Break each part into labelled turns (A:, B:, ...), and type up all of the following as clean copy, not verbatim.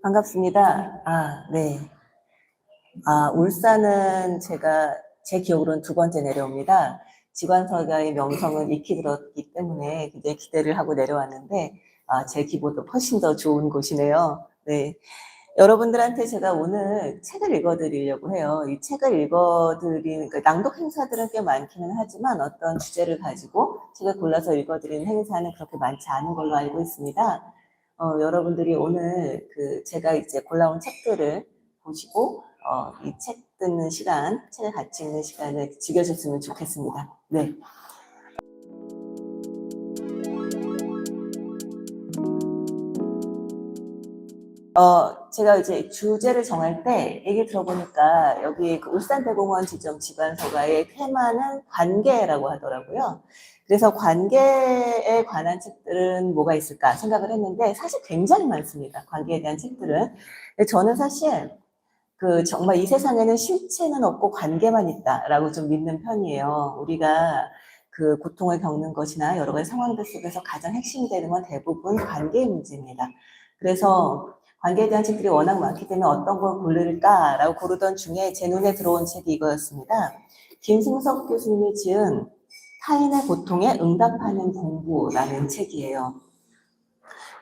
A: 반갑습니다. 네. 울산은 제가 제 기억으로는 두 번째 내려옵니다. 지관서가의 명성은 익히 들었기 때문에 굉장히 기대를 하고 내려왔는데, 제 기보다 훨씬 더 좋은 곳이네요. 네. 여러분들한테 제가 오늘 책을 읽어드리려고 해요. 이 책을 읽어드리는, 그러니까 낭독 행사들은 꽤 많기는 하지만 어떤 주제를 가지고 책을 골라서 읽어드리는 행사는 그렇게 많지 않은 걸로 알고 있습니다. 여러분들이 오늘 제가 이제 골라온 책들을 보시고, 이 책 듣는 시간, 책을 같이 읽는 시간을 즐겨주셨으면 좋겠습니다. 네. 제가 이제 주제를 정할 때 얘기 들어보니까 여기 울산대공원 지점 지관서가의 테마는 관계라고 하더라고요. 그래서 관계에 관한 책들은 뭐가 있을까 생각을 했는데 사실 굉장히 많습니다. 관계에 대한 책들은. 근데 저는 사실 정말 이 세상에는 실체는 없고 관계만 있다라고 좀 믿는 편이에요. 우리가 고통을 겪는 것이나 여러 가지 상황들 속에서 가장 핵심이 되는 건 대부분 관계의 문제입니다. 그래서 관계에 대한 책들이 워낙 많기 때문에 어떤 걸 고를까라고 고르던 중에 제 눈에 들어온 책이 이거였습니다. 김승석 교수님이 지은 타인의 고통에 응답하는 공부라는 책이에요.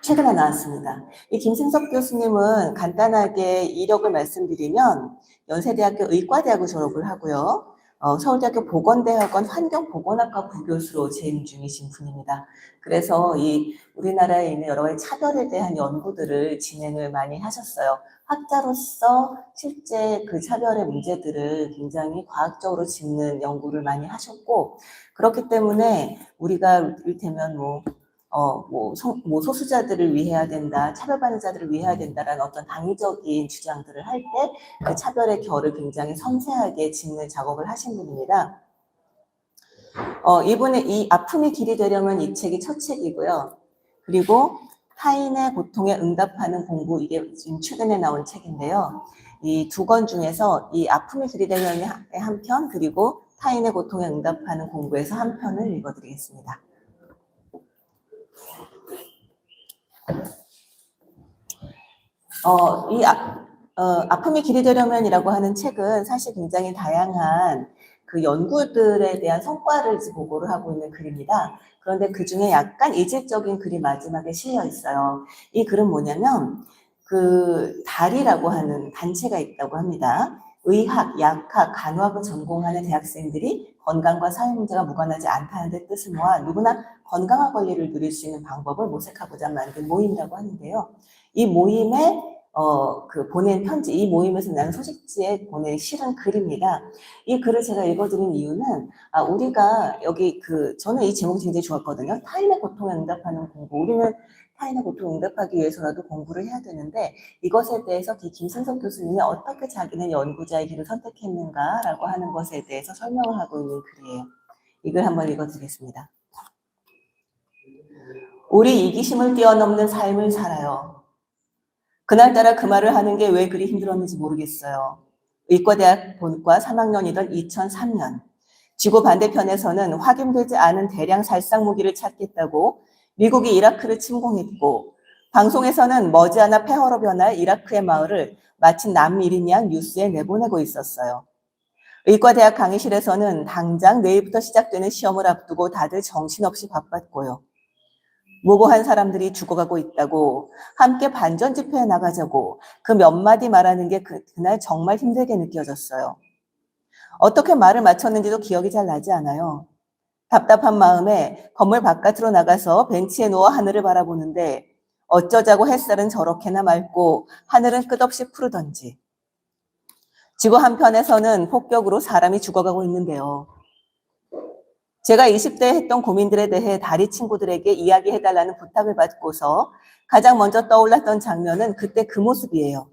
A: 최근에 나왔습니다. 이 김승석 교수님은 간단하게 이력을 말씀드리면 연세대학교 의과대학을 졸업을 하고요. 서울대학교 보건대학원 환경보건학과 부교수로 재임 중이신 분입니다. 그래서 이 우리나라에 있는 여러 가지 차별에 대한 연구들을 진행을 많이 하셨어요. 학자로서 실제 그 차별의 문제들을 굉장히 과학적으로 짚는 연구를 많이 하셨고, 그렇기 때문에 우리가 이를테면 소수자들을 위해야 된다, 차별받는 자들을 위해야 된다라는 어떤 당위적인 주장들을 할 때 그 차별의 결을 굉장히 섬세하게 짚는 작업을 하신 분입니다. 이분의 이 아픔이 길이 되려면 이 책이 첫 책이고요. 그리고 타인의 고통에 응답하는 공부, 이게 지금 최근에 나온 책인데요. 이 두 권 중에서 이 아픔이 길이 되려면 한 편, 그리고 타인의 고통에 응답하는 공부에서 한 편을 읽어드리겠습니다. 아픔이 길이 되려면이라고 하는 책은 사실 굉장히 다양한 그 연구들에 대한 성과를 보고를 하고 있는 글입니다. 그런데 그 중에 약간 이질적인 글이 마지막에 실려 있어요. 이 글은 뭐냐면 달이라고 하는 단체가 있다고 합니다. 의학, 약학, 간호학을 전공하는 대학생들이 건강과 사회 문제가 무관하지 않다는 데 뜻을 모아 누구나 건강한 권리를 누릴 수 있는 방법을 모색하고자 만든 모임이라고 하는데요. 이 모임에 보낸 편지, 이 모임에서 난 소식지에 보낸 실은 글입니다. 이 글을 제가 읽어드린 이유는, 우리가 저는 이 제목이 굉장히 좋았거든요. 타인의 고통에 응답하는 공부. 우리는 타인의 고통에 응답하기 위해서라도 공부를 해야 되는데, 이것에 대해서 김승석 교수님이 어떻게 자기는 연구자의 길을 선택했는가라고 하는 것에 대해서 설명을 하고 있는 글이에요. 이 글 한번 읽어드리겠습니다. 우리 이기심을 뛰어넘는 삶을 살아요. 그날따라 그 말을 하는 게 왜 그리 힘들었는지 모르겠어요. 의과대학 본과 3학년이던 2003년, 지구 반대편에서는 확인되지 않은 대량 살상 무기를 찾겠다고 미국이 이라크를 침공했고, 방송에서는 머지않아 폐허로 변할 이라크의 마을을 마치 남일인 양 뉴스에 내보내고 있었어요. 의과대학 강의실에서는 당장 내일부터 시작되는 시험을 앞두고 다들 정신없이 바빴고요. 무고한 사람들이 죽어가고 있다고, 함께 반전 집회에 나가자고 그 몇 마디 말하는 게 그날 정말 힘들게 느껴졌어요. 어떻게 말을 맞췄는지도 기억이 잘 나지 않아요. 답답한 마음에 건물 바깥으로 나가서 벤치에 누워 하늘을 바라보는데 어쩌자고 햇살은 저렇게나 맑고 하늘은 끝없이 푸르던지. 지구 한편에서는 폭격으로 사람이 죽어가고 있는데요. 제가 20대에 했던 고민들에 대해 다리 친구들에게 이야기해달라는 부탁을 받고서 가장 먼저 떠올랐던 장면은 그때 그 모습이에요.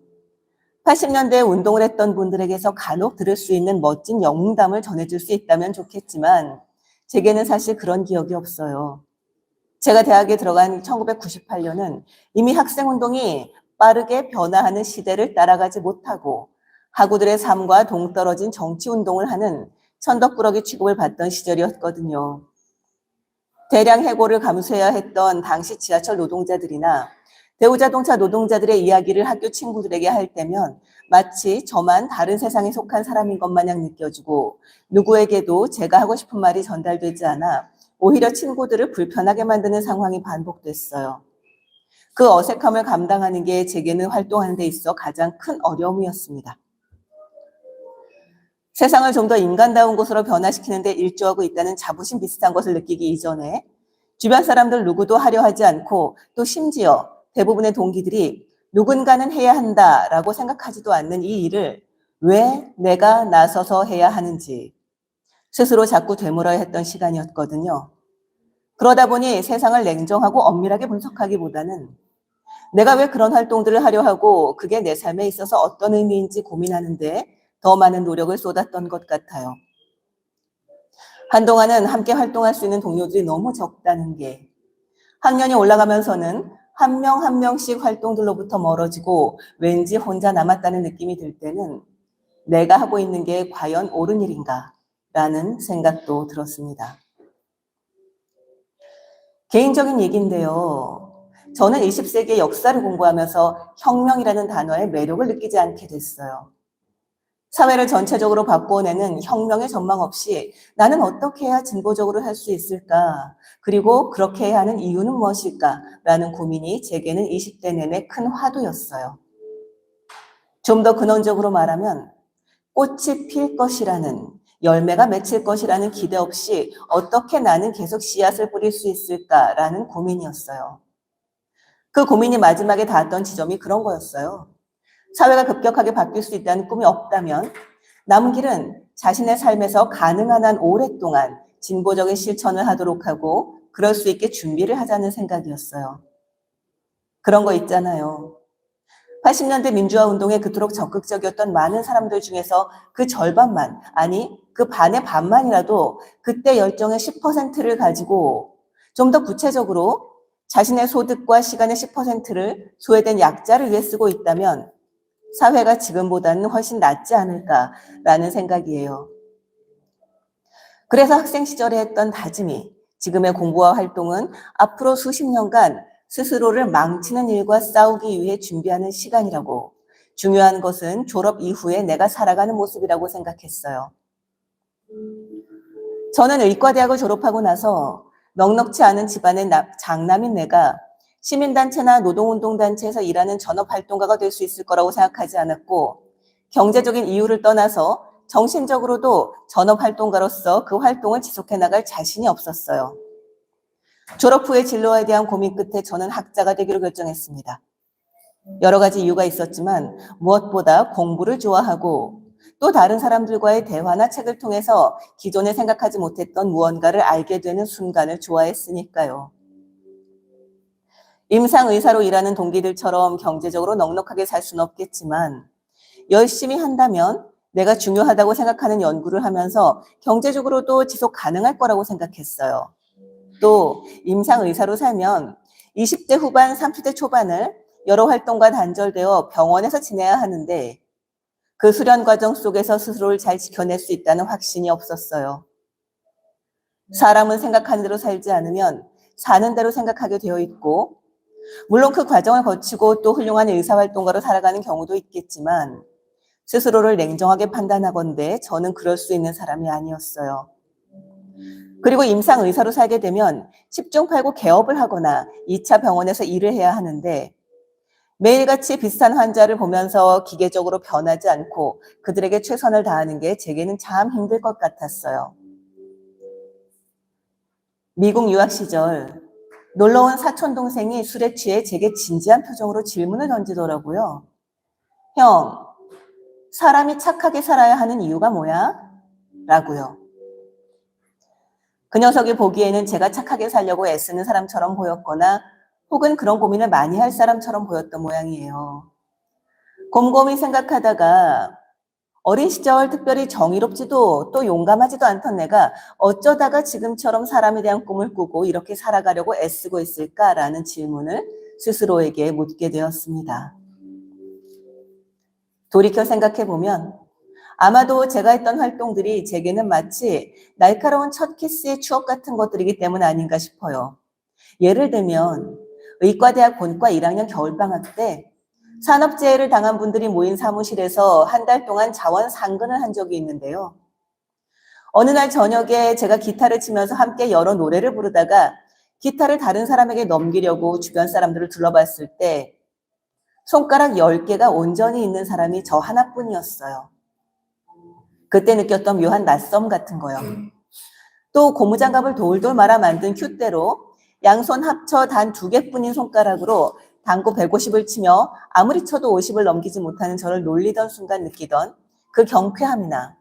A: 80년대에 운동을 했던 분들에게서 간혹 들을 수 있는 멋진 영웅담을 전해줄 수 있다면 좋겠지만 제게는 사실 그런 기억이 없어요. 제가 대학에 들어간 1998년은 이미 학생운동이 빠르게 변화하는 시대를 따라가지 못하고 학우들의 삶과 동떨어진 정치운동을 하는 천덕꾸러기 취급을 받던 시절이었거든요. 대량 해고를 감수해야 했던 당시 지하철 노동자들이나 대우자동차 노동자들의 이야기를 학교 친구들에게 할 때면 마치 저만 다른 세상에 속한 사람인 것 마냥 느껴지고 누구에게도 제가 하고 싶은 말이 전달되지 않아 오히려 친구들을 불편하게 만드는 상황이 반복됐어요. 그 어색함을 감당하는 게 제게는 활동하는 데 있어 가장 큰 어려움이었습니다. 세상을 좀 더 인간다운 곳으로 변화시키는 데 일조하고 있다는 자부심 비슷한 것을 느끼기 이전에 주변 사람들 누구도 하려 하지 않고 또 심지어 대부분의 동기들이 누군가는 해야 한다라고 생각하지도 않는 이 일을 왜 내가 나서서 해야 하는지 스스로 자꾸 되물어야 했던 시간이었거든요. 그러다 보니 세상을 냉정하고 엄밀하게 분석하기보다는 내가 왜 그런 활동들을 하려 하고 그게 내 삶에 있어서 어떤 의미인지 고민하는데 더 많은 노력을 쏟았던 것 같아요. 한동안은 함께 활동할 수 있는 동료들이 너무 적다는 게 학년이 올라가면서는 한 명 한 명씩 활동들로부터 멀어지고 왠지 혼자 남았다는 느낌이 들 때는 내가 하고 있는 게 과연 옳은 일인가 라는 생각도 들었습니다. 개인적인 얘기인데요. 저는 20세기의 역사를 공부하면서 혁명이라는 단어의 매력을 느끼지 않게 됐어요. 사회를 전체적으로 바꿔내는 혁명의 전망 없이 나는 어떻게 해야 진보적으로 할 수 있을까? 그리고 그렇게 해야 하는 이유는 무엇일까? 라는 고민이 제게는 20대 내내 큰 화두였어요. 좀 더 근원적으로 말하면 꽃이 필 것이라는, 열매가 맺힐 것이라는 기대 없이 어떻게 나는 계속 씨앗을 뿌릴 수 있을까라는 고민이었어요. 그 고민이 마지막에 닿았던 지점이 그런 거였어요. 사회가 급격하게 바뀔 수 있다는 꿈이 없다면 남은 길은 자신의 삶에서 가능한 한 오랫동안 진보적인 실천을 하도록 하고 그럴 수 있게 준비를 하자는 생각이었어요. 그런 거 있잖아요. 80년대 민주화 운동에 그토록 적극적이었던 많은 사람들 중에서 그 절반만, 아니 그 반의 반만이라도 그때 열정의 10%를 가지고 좀 더 구체적으로 자신의 소득과 시간의 10%를 소외된 약자를 위해 쓰고 있다면 사회가 지금보다는 훨씬 낫지 않을까라는 생각이에요. 그래서 학생 시절에 했던 다짐이 지금의 공부와 활동은 앞으로 수십 년간 스스로를 망치는 일과 싸우기 위해 준비하는 시간이라고, 중요한 것은 졸업 이후에 내가 살아가는 모습이라고 생각했어요. 저는 의과대학을 졸업하고 나서 넉넉지 않은 집안의 장남인 내가 시민단체나 노동운동단체에서 일하는 전업활동가가 될 수 있을 거라고 생각하지 않았고 경제적인 이유를 떠나서 정신적으로도 전업활동가로서 그 활동을 지속해 나갈 자신이 없었어요. 졸업 후의 진로에 대한 고민 끝에 저는 학자가 되기로 결정했습니다. 여러 가지 이유가 있었지만 무엇보다 공부를 좋아하고 또 다른 사람들과의 대화나 책을 통해서 기존에 생각하지 못했던 무언가를 알게 되는 순간을 좋아했으니까요. 임상의사로 일하는 동기들처럼 경제적으로 넉넉하게 살 수는 없겠지만 열심히 한다면 내가 중요하다고 생각하는 연구를 하면서 경제적으로도 지속 가능할 거라고 생각했어요. 또 임상의사로 살면 20대 후반, 30대 초반을 여러 활동과 단절되어 병원에서 지내야 하는데 그 수련 과정 속에서 스스로를 잘 지켜낼 수 있다는 확신이 없었어요. 사람은 생각하는 대로 살지 않으면 사는 대로 생각하게 되어 있고 물론 그 과정을 거치고 또 훌륭한 의사활동가로 살아가는 경우도 있겠지만 스스로를 냉정하게 판단하건대 저는 그럴 수 있는 사람이 아니었어요. 그리고 임상의사로 살게 되면 10중 8구 개업을 하거나 2차 병원에서 일을 해야 하는데 매일같이 비슷한 환자를 보면서 기계적으로 변하지 않고 그들에게 최선을 다하는 게 제게는 참 힘들 것 같았어요. 미국 유학 시절 놀러온 사촌 동생이 술에 취해 제게 진지한 표정으로 질문을 던지더라고요. 형, 사람이 착하게 살아야 하는 이유가 뭐야? 라고요. 그 녀석이 보기에는 제가 착하게 살려고 애쓰는 사람처럼 보였거나 혹은 그런 고민을 많이 할 사람처럼 보였던 모양이에요. 곰곰이 생각하다가 어린 시절 특별히 정의롭지도 또 용감하지도 않던 내가 어쩌다가 지금처럼 사람에 대한 꿈을 꾸고 이렇게 살아가려고 애쓰고 있을까라는 질문을 스스로에게 묻게 되었습니다. 돌이켜 생각해보면 아마도 제가 했던 활동들이 제게는 마치 날카로운 첫 키스의 추억 같은 것들이기 때문 아닌가 싶어요. 예를 들면 의과대학 본과 1학년 겨울방학 때 산업재해를 당한 분들이 모인 사무실에서 한 달 동안 자원 상근을 한 적이 있는데요. 어느 날 저녁에 제가 기타를 치면서 함께 여러 노래를 부르다가 기타를 다른 사람에게 넘기려고 주변 사람들을 둘러봤을 때 손가락 10개가 온전히 있는 사람이 저 하나뿐이었어요. 그때 느꼈던 묘한 낯섦 같은 거요. 또 고무장갑을 돌돌 말아 만든 큐대로 양손 합쳐 단 2개뿐인 손가락으로 당구 150을 치며 아무리 쳐도 50을 넘기지 못하는 저를 놀리던 순간 느끼던 그 경쾌함이나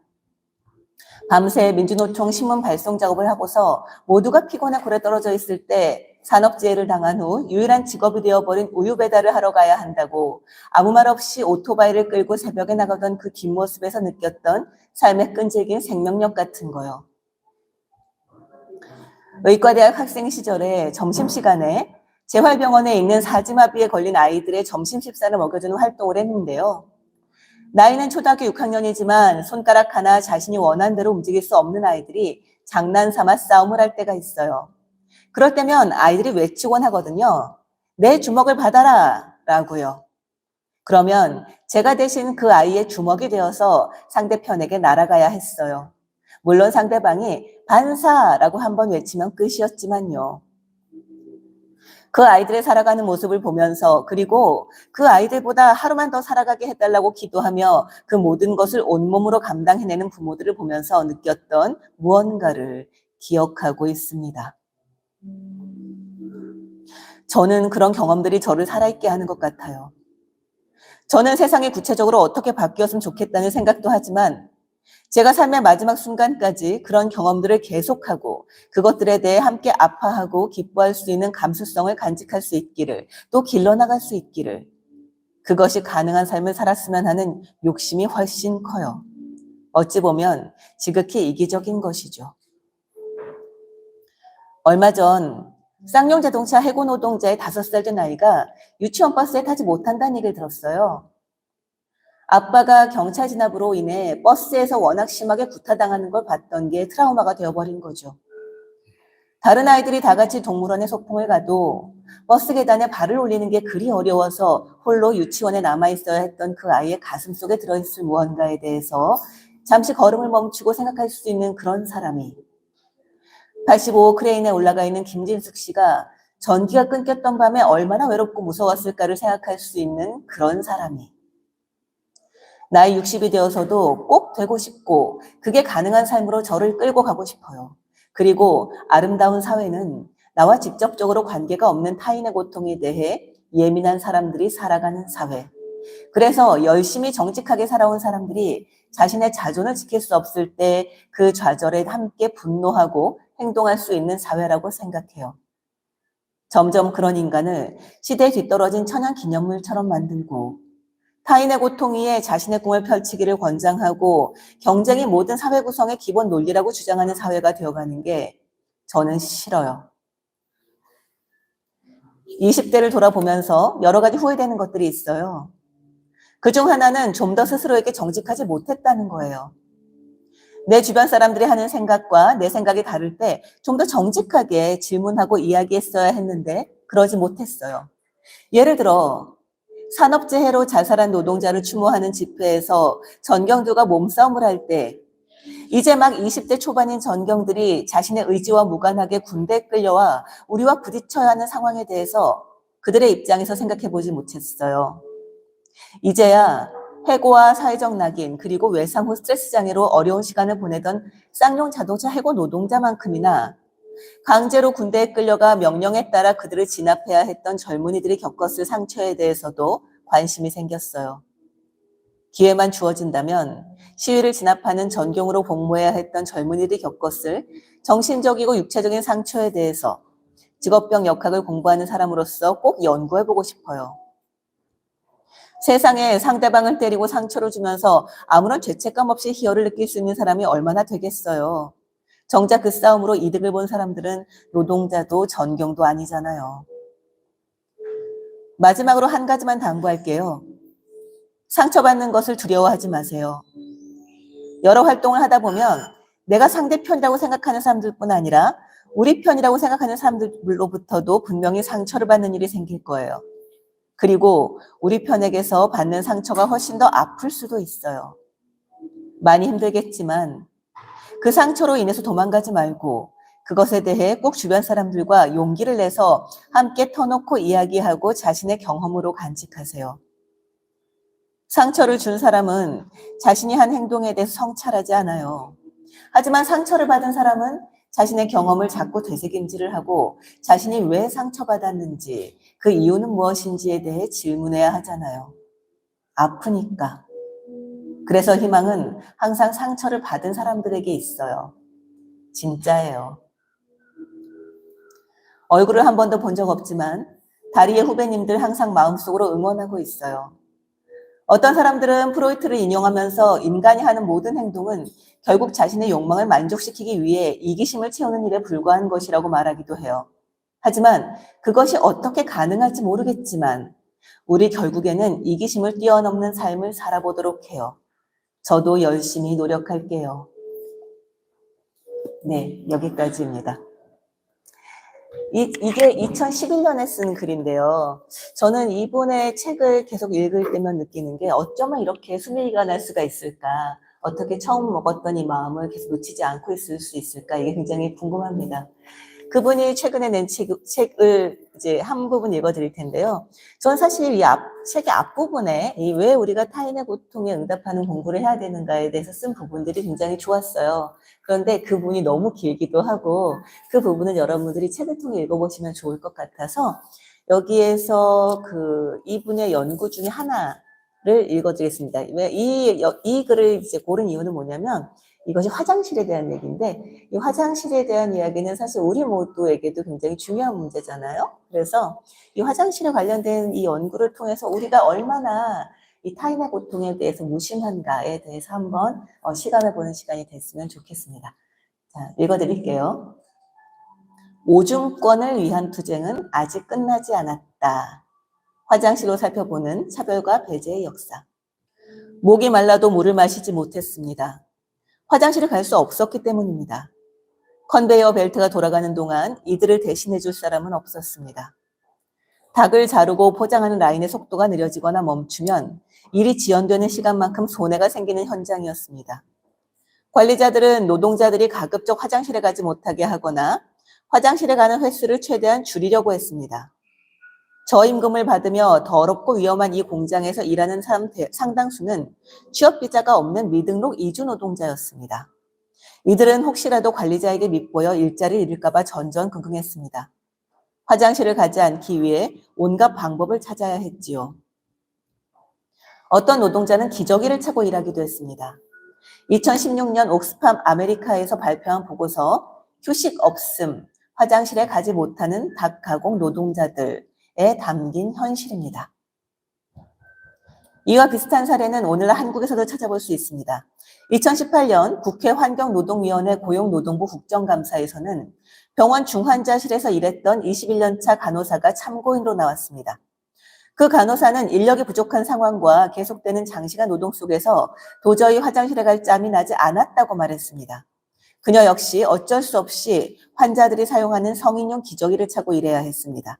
A: 밤새 민주노총 신문 발송 작업을 하고서 모두가 피곤해 골에 떨어져 있을 때 산업재해를 당한 후 유일한 직업이 되어버린 우유 배달을 하러 가야 한다고 아무 말 없이 오토바이를 끌고 새벽에 나가던 그 뒷모습에서 느꼈던 삶의 끈질긴 생명력 같은 거요. 의과대학 학생 시절에 점심시간에 재활병원에 있는 사지마비에 걸린 아이들의 점심 식사를 먹여주는 활동을 했는데요. 나이는 초등학교 6학년이지만 손가락 하나 자신이 원하는 대로 움직일 수 없는 아이들이 장난삼아 싸움을 할 때가 있어요. 그럴 때면 아이들이 외치곤 하거든요. 내 주먹을 받아라 라고요. 그러면 제가 대신 그 아이의 주먹이 되어서 상대편에게 날아가야 했어요. 물론 상대방이 반사라고 한번 외치면 끝이었지만요. 그 아이들의 살아가는 모습을 보면서 그리고 그 아이들보다 하루만 더 살아가게 해달라고 기도하며 그 모든 것을 온몸으로 감당해내는 부모들을 보면서 느꼈던 무언가를 기억하고 있습니다. 저는 그런 경험들이 저를 살아있게 하는 것 같아요. 저는 세상이 구체적으로 어떻게 바뀌었으면 좋겠다는 생각도 하지만 제가 삶의 마지막 순간까지 그런 경험들을 계속하고 그것들에 대해 함께 아파하고 기뻐할 수 있는 감수성을 간직할 수 있기를, 또 길러나갈 수 있기를, 그것이 가능한 삶을 살았으면 하는 욕심이 훨씬 커요. 어찌 보면 지극히 이기적인 것이죠. 얼마 전 쌍용자동차 해고 노동자의 5살 된 아이가 유치원 버스에 타지 못한다는 얘기를 들었어요. 아빠가 경찰 진압으로 인해 버스에서 워낙 심하게 구타당하는 걸 봤던 게 트라우마가 되어버린 거죠. 다른 아이들이 다 같이 동물원에 소풍을 가도 버스 계단에 발을 올리는 게 그리 어려워서 홀로 유치원에 남아있어야 했던 그 아이의 가슴 속에 들어있을 무언가에 대해서 잠시 걸음을 멈추고 생각할 수 있는 그런 사람이 85호 크레인에 올라가 있는 김진숙 씨가 전기가 끊겼던 밤에 얼마나 외롭고 무서웠을까를 생각할 수 있는 그런 사람이 나이 60이 되어서도 꼭 되고 싶고 그게 가능한 삶으로 저를 끌고 가고 싶어요. 그리고 아름다운 사회는 나와 직접적으로 관계가 없는 타인의 고통에 대해 예민한 사람들이 살아가는 사회. 그래서 열심히 정직하게 살아온 사람들이 자신의 자존을 지킬 수 없을 때 그 좌절에 함께 분노하고 행동할 수 있는 사회라고 생각해요. 점점 그런 인간을 시대에 뒤떨어진 천연 기념물처럼 만들고 타인의 고통 위에 자신의 꿈을 펼치기를 권장하고 경쟁이 모든 사회 구성의 기본 논리라고 주장하는 사회가 되어가는 게 저는 싫어요. 20대를 돌아보면서 여러 가지 후회되는 것들이 있어요. 그중 하나는 좀 더 스스로에게 정직하지 못했다는 거예요. 내 주변 사람들이 하는 생각과 내 생각이 다를 때 좀 더 정직하게 질문하고 이야기했어야 했는데 그러지 못했어요. 예를 들어 산업재해로 자살한 노동자를 추모하는 집회에서 전경들과 몸싸움을 할 때 이제 막 20대 초반인 전경들이 자신의 의지와 무관하게 군대에 끌려와 우리와 부딪혀야 하는 상황에 대해서 그들의 입장에서 생각해보지 못했어요. 이제야 해고와 사회적 낙인 그리고 외상 후 스트레스 장애로 어려운 시간을 보내던 쌍용 자동차 해고 노동자만큼이나 강제로 군대에 끌려가 명령에 따라 그들을 진압해야 했던 젊은이들이 겪었을 상처에 대해서도 관심이 생겼어요. 기회만 주어진다면 시위를 진압하는 전경으로 복무해야 했던 젊은이들이 겪었을 정신적이고 육체적인 상처에 대해서 직업병 역학을 공부하는 사람으로서 꼭 연구해보고 싶어요. 세상에 상대방을 때리고 상처를 주면서 아무런 죄책감 없이 희열을 느낄 수 있는 사람이 얼마나 되겠어요. 정작 그 싸움으로 이득을 본 사람들은 노동자도 전경도 아니잖아요. 마지막으로 한 가지만 당부할게요. 상처받는 것을 두려워하지 마세요. 여러 활동을 하다 보면 내가 상대편이라고 생각하는 사람들뿐 아니라 우리 편이라고 생각하는 사람들로부터도 분명히 상처를 받는 일이 생길 거예요. 그리고 우리 편에게서 받는 상처가 훨씬 더 아플 수도 있어요. 많이 힘들겠지만 그 상처로 인해서 도망가지 말고 그것에 대해 꼭 주변 사람들과 용기를 내서 함께 터놓고 이야기하고 자신의 경험으로 간직하세요. 상처를 준 사람은 자신이 한 행동에 대해서 성찰하지 않아요. 하지만 상처를 받은 사람은 자신의 경험을 자꾸 되새김질을 하고 자신이 왜 상처받았는지 그 이유는 무엇인지에 대해 질문해야 하잖아요. 아프니까. 그래서 희망은 항상 상처를 받은 사람들에게 있어요. 진짜예요. 얼굴을 한 번도 본 적 없지만 다리의 후배님들 항상 마음속으로 응원하고 있어요. 어떤 사람들은 프로이트를 인용하면서 인간이 하는 모든 행동은 결국 자신의 욕망을 만족시키기 위해 이기심을 채우는 일에 불과한 것이라고 말하기도 해요. 하지만 그것이 어떻게 가능할지 모르겠지만 우리 결국에는 이기심을 뛰어넘는 삶을 살아보도록 해요. 저도 열심히 노력할게요. 네, 여기까지입니다. 이게 2011년에 쓴 글인데요. 저는 이분의 책을 계속 읽을 때만 느끼는 게 어쩌면 이렇게 수미가 날 수가 있을까? 어떻게 처음 먹었던 이 마음을 계속 놓치지 않고 있을 수 있을까? 이게 굉장히 궁금합니다. 그분이 최근에 낸 책을 이제 한 부분 읽어드릴 텐데요. 저는 사실 이 책의 앞부분에 왜 우리가 타인의 고통에 응답하는 공부를 해야 되는가에 대해서 쓴 부분들이 굉장히 좋았어요. 그런데 그 부분이 너무 길기도 하고 그 부분은 여러분들이 책을 통해 읽어보시면 좋을 것 같아서 여기에서 이분의 연구 중에 하나를 읽어드리겠습니다. 이 글을 이제 고른 이유는 뭐냐면 이것이 화장실에 대한 얘기인데 이 화장실에 대한 이야기는 사실 우리 모두에게도 굉장히 중요한 문제잖아요. 그래서 이 화장실에 관련된 이 연구를 통해서 우리가 얼마나 이 타인의 고통에 대해서 무심한가에 대해서 한번 실감해 보는 시간이 됐으면 좋겠습니다. 자, 읽어드릴게요. 오중권을 위한 투쟁은 아직 끝나지 않았다. 화장실로 살펴보는 차별과 배제의 역사. 목이 말라도 물을 마시지 못했습니다. 화장실을 갈 수 없었기 때문입니다. 컨베이어 벨트가 돌아가는 동안 이들을 대신해 줄 사람은 없었습니다. 닭을 자르고 포장하는 라인의 속도가 느려지거나 멈추면 일이 지연되는 시간만큼 손해가 생기는 현장이었습니다. 관리자들은 노동자들이 가급적 화장실에 가지 못하게 하거나 화장실에 가는 횟수를 최대한 줄이려고 했습니다. 저임금을 받으며 더럽고 위험한 이 공장에서 일하는 사람 상당수는 취업비자가 없는 미등록 이주 노동자였습니다. 이들은 혹시라도 관리자에게 밉보여 일자리를 잃을까 봐 전전긍긍했습니다. 화장실을 가지 않기 위해 온갖 방법을 찾아야 했지요. 어떤 노동자는 기저귀를 차고 일하기도 했습니다. 2016년 옥스팜 아메리카에서 발표한 보고서 휴식 없음, 화장실에 가지 못하는 닭 가공 노동자들에 담긴 현실입니다. 이와 비슷한 사례는 오늘날 한국에서도 찾아볼 수 있습니다. 2018년 국회 환경노동위원회 고용노동부 국정감사에서는 병원 중환자실에서 일했던 21년차 간호사가 참고인으로 나왔습니다. 그 간호사는 인력이 부족한 상황과 계속되는 장시간 노동 속에서 도저히 화장실에 갈 짬이 나지 않았다고 말했습니다. 그녀 역시 어쩔 수 없이 환자들이 사용하는 성인용 기저귀를 차고 일해야 했습니다.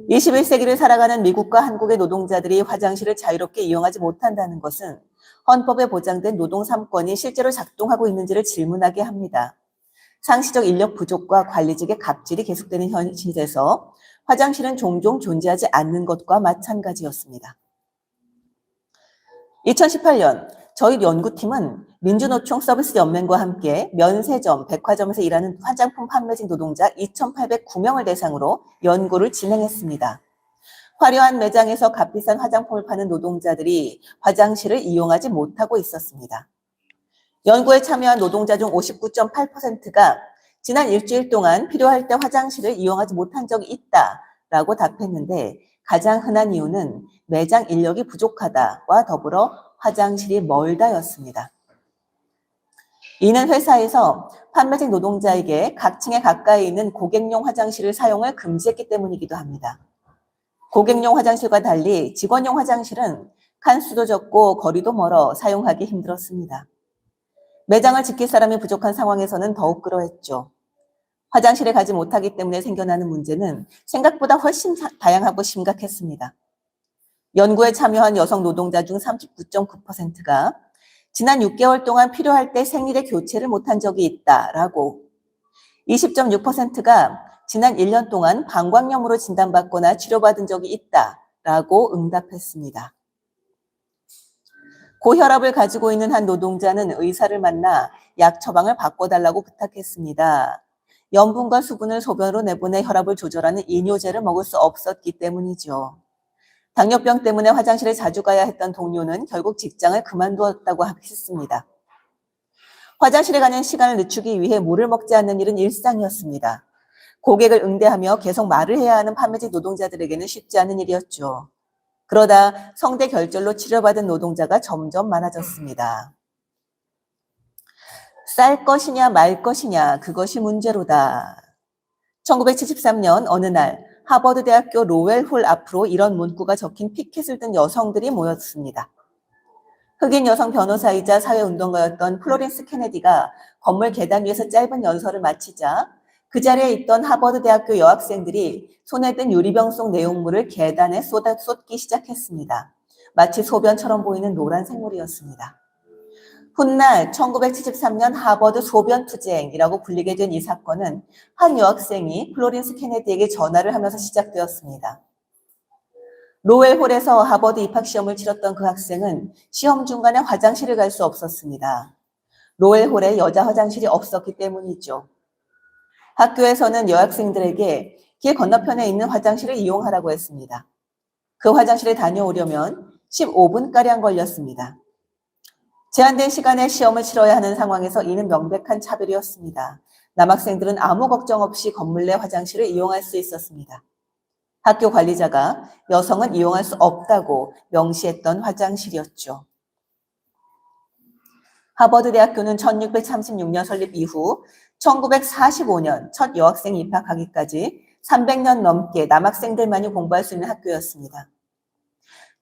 A: 21세기를 살아가는 미국과 한국의 노동자들이 화장실을 자유롭게 이용하지 못한다는 것은 헌법에 보장된 노동 3권이 실제로 작동하고 있는지를 질문하게 합니다. 상시적 인력 부족과 관리직의 갑질이 계속되는 현실에서 화장실은 종종 존재하지 않는 것과 마찬가지였습니다. 2018년 저희 연구팀은 민주노총 서비스 연맹과 함께 면세점, 백화점에서 일하는 화장품 판매직 노동자 2,809명을 대상으로 연구를 진행했습니다. 화려한 매장에서 값비싼 화장품을 파는 노동자들이 화장실을 이용하지 못하고 있었습니다. 연구에 참여한 노동자 중 59.8%가 지난 일주일 동안 필요할 때 화장실을 이용하지 못한 적이 있다라고 답했는데 가장 흔한 이유는 매장 인력이 부족하다와 더불어 화장실이 멀다였습니다. 이는 회사에서 판매직 노동자에게 각 층에 가까이 있는 고객용 화장실을 사용을 금지했기 때문이기도 합니다. 고객용 화장실과 달리 직원용 화장실은 칸수도 적고 거리도 멀어 사용하기 힘들었습니다. 매장을 지킬 사람이 부족한 상황에서는 더욱 그러했죠. 화장실에 가지 못하기 때문에 생겨나는 문제는 생각보다 훨씬 다양하고 심각했습니다. 연구에 참여한 여성 노동자 중 39.9%가 지난 6개월 동안 필요할 때 생리대 교체를 못한 적이 있다라고, 20.6%가 지난 1년 동안 방광염으로 진단받거나 치료받은 적이 있다라고 응답했습니다. 고혈압을 가지고 있는 한 노동자는 의사를 만나 약 처방을 바꿔달라고 부탁했습니다. 염분과 수분을 소변으로 내보내 혈압을 조절하는 이뇨제를 먹을 수 없었기 때문이죠. 당뇨병 때문에 화장실에 자주 가야 했던 동료는 결국 직장을 그만두었다고 했습니다. 화장실에 가는 시간을 늦추기 위해 물을 먹지 않는 일은 일상이었습니다. 고객을 응대하며 계속 말을 해야 하는 판매직 노동자들에게는 쉽지 않은 일이었죠. 그러다 성대 결절로 치료받은 노동자가 점점 많아졌습니다. 쌀 것이냐 말 것이냐, 그것이 문제로다. 1973년 어느 날 하버드 대학교 로웰홀 앞으로 이런 문구가 적힌 피켓을 든 여성들이 모였습니다. 흑인 여성 변호사이자 사회운동가였던 플로렌스 케네디가 건물 계단 위에서 짧은 연설을 마치자 그 자리에 있던 하버드 대학교 여학생들이 손에 든 유리병 속 내용물을 계단에 쏟기 시작했습니다. 마치 소변처럼 보이는 노란색 물이었습니다. 훗날 1973년 하버드 소변 투쟁이라고 불리게 된 이 사건은 한 여학생이 플로렌스 케네디에게 전화를 하면서 시작되었습니다. 로웰홀에서 하버드 입학시험을 치렀던 그 학생은 시험 중간에 화장실을 갈 수 없었습니다. 로웰홀에 여자 화장실이 없었기 때문이죠. 학교에서는 여학생들에게 길 건너편에 있는 화장실을 이용하라고 했습니다. 그 화장실에 다녀오려면 15분가량 걸렸습니다. 제한된 시간에 시험을 치러야 하는 상황에서 이는 명백한 차별이었습니다. 남학생들은 아무 걱정 없이 건물 내 화장실을 이용할 수 있었습니다. 학교 관리자가 여성은 이용할 수 없다고 명시했던 화장실이었죠. 하버드 대학교는 1636년 설립 이후 1945년 첫 여학생이 입학하기까지 300년 넘게 남학생들만이 공부할 수 있는 학교였습니다.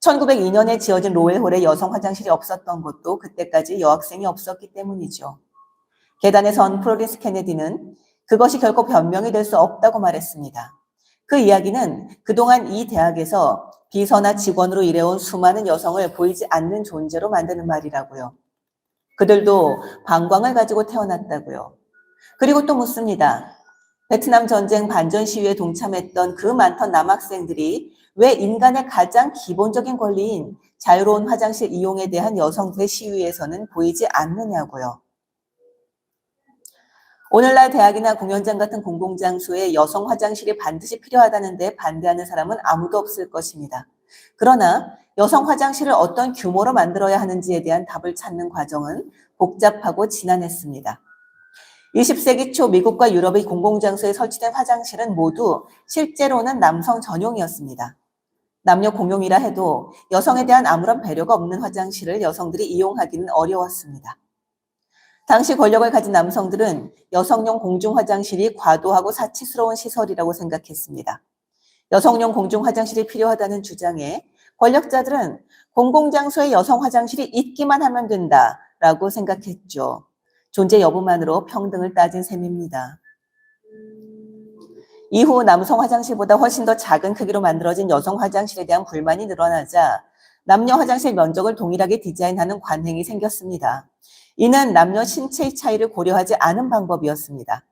A: 1902년에 지어진 로웰홀에 여성 화장실이 없었던 것도 그때까지 여학생이 없었기 때문이죠. 계단에 선 플로렌스 케네디는 그것이 결코 변명이 될 수 없다고 말했습니다. 그 이야기는 그동안 이 대학에서 비서나 직원으로 일해온 수많은 여성을 보이지 않는 존재로 만드는 말이라고요. 그들도 방광을 가지고 태어났다고요. 그리고 또 묻습니다. 베트남 전쟁 반전 시위에 동참했던 그 많던 남학생들이 왜 인간의 가장 기본적인 권리인 자유로운 화장실 이용에 대한 여성들의 시위에서는 보이지 않느냐고요. 오늘날 대학이나 공연장 같은 공공장소에 여성 화장실이 반드시 필요하다는데 반대하는 사람은 아무도 없을 것입니다. 그러나 여성 화장실을 어떤 규모로 만들어야 하는지에 대한 답을 찾는 과정은 복잡하고 지난했습니다. 20세기 초 미국과 유럽의 공공장소에 설치된 화장실은 모두 실제로는 남성 전용이었습니다. 남녀 공용이라 해도 여성에 대한 아무런 배려가 없는 화장실을 여성들이 이용하기는 어려웠습니다. 당시 권력을 가진 남성들은 여성용 공중 화장실이 과도하고 사치스러운 시설이라고 생각했습니다. 여성용 공중 화장실이 필요하다는 주장에 권력자들은 공공장소에 여성 화장실이 있기만 하면 된다라고 생각했죠. 존재 여부만으로 평등을 따진 셈입니다. 이후 남성 화장실보다 훨씬 더 작은 크기로 만들어진 여성 화장실에 대한 불만이 늘어나자 남녀 화장실 면적을 동일하게 디자인하는 관행이 생겼습니다. 이는 남녀 신체의 차이를 고려하지 않은 방법이었습니다.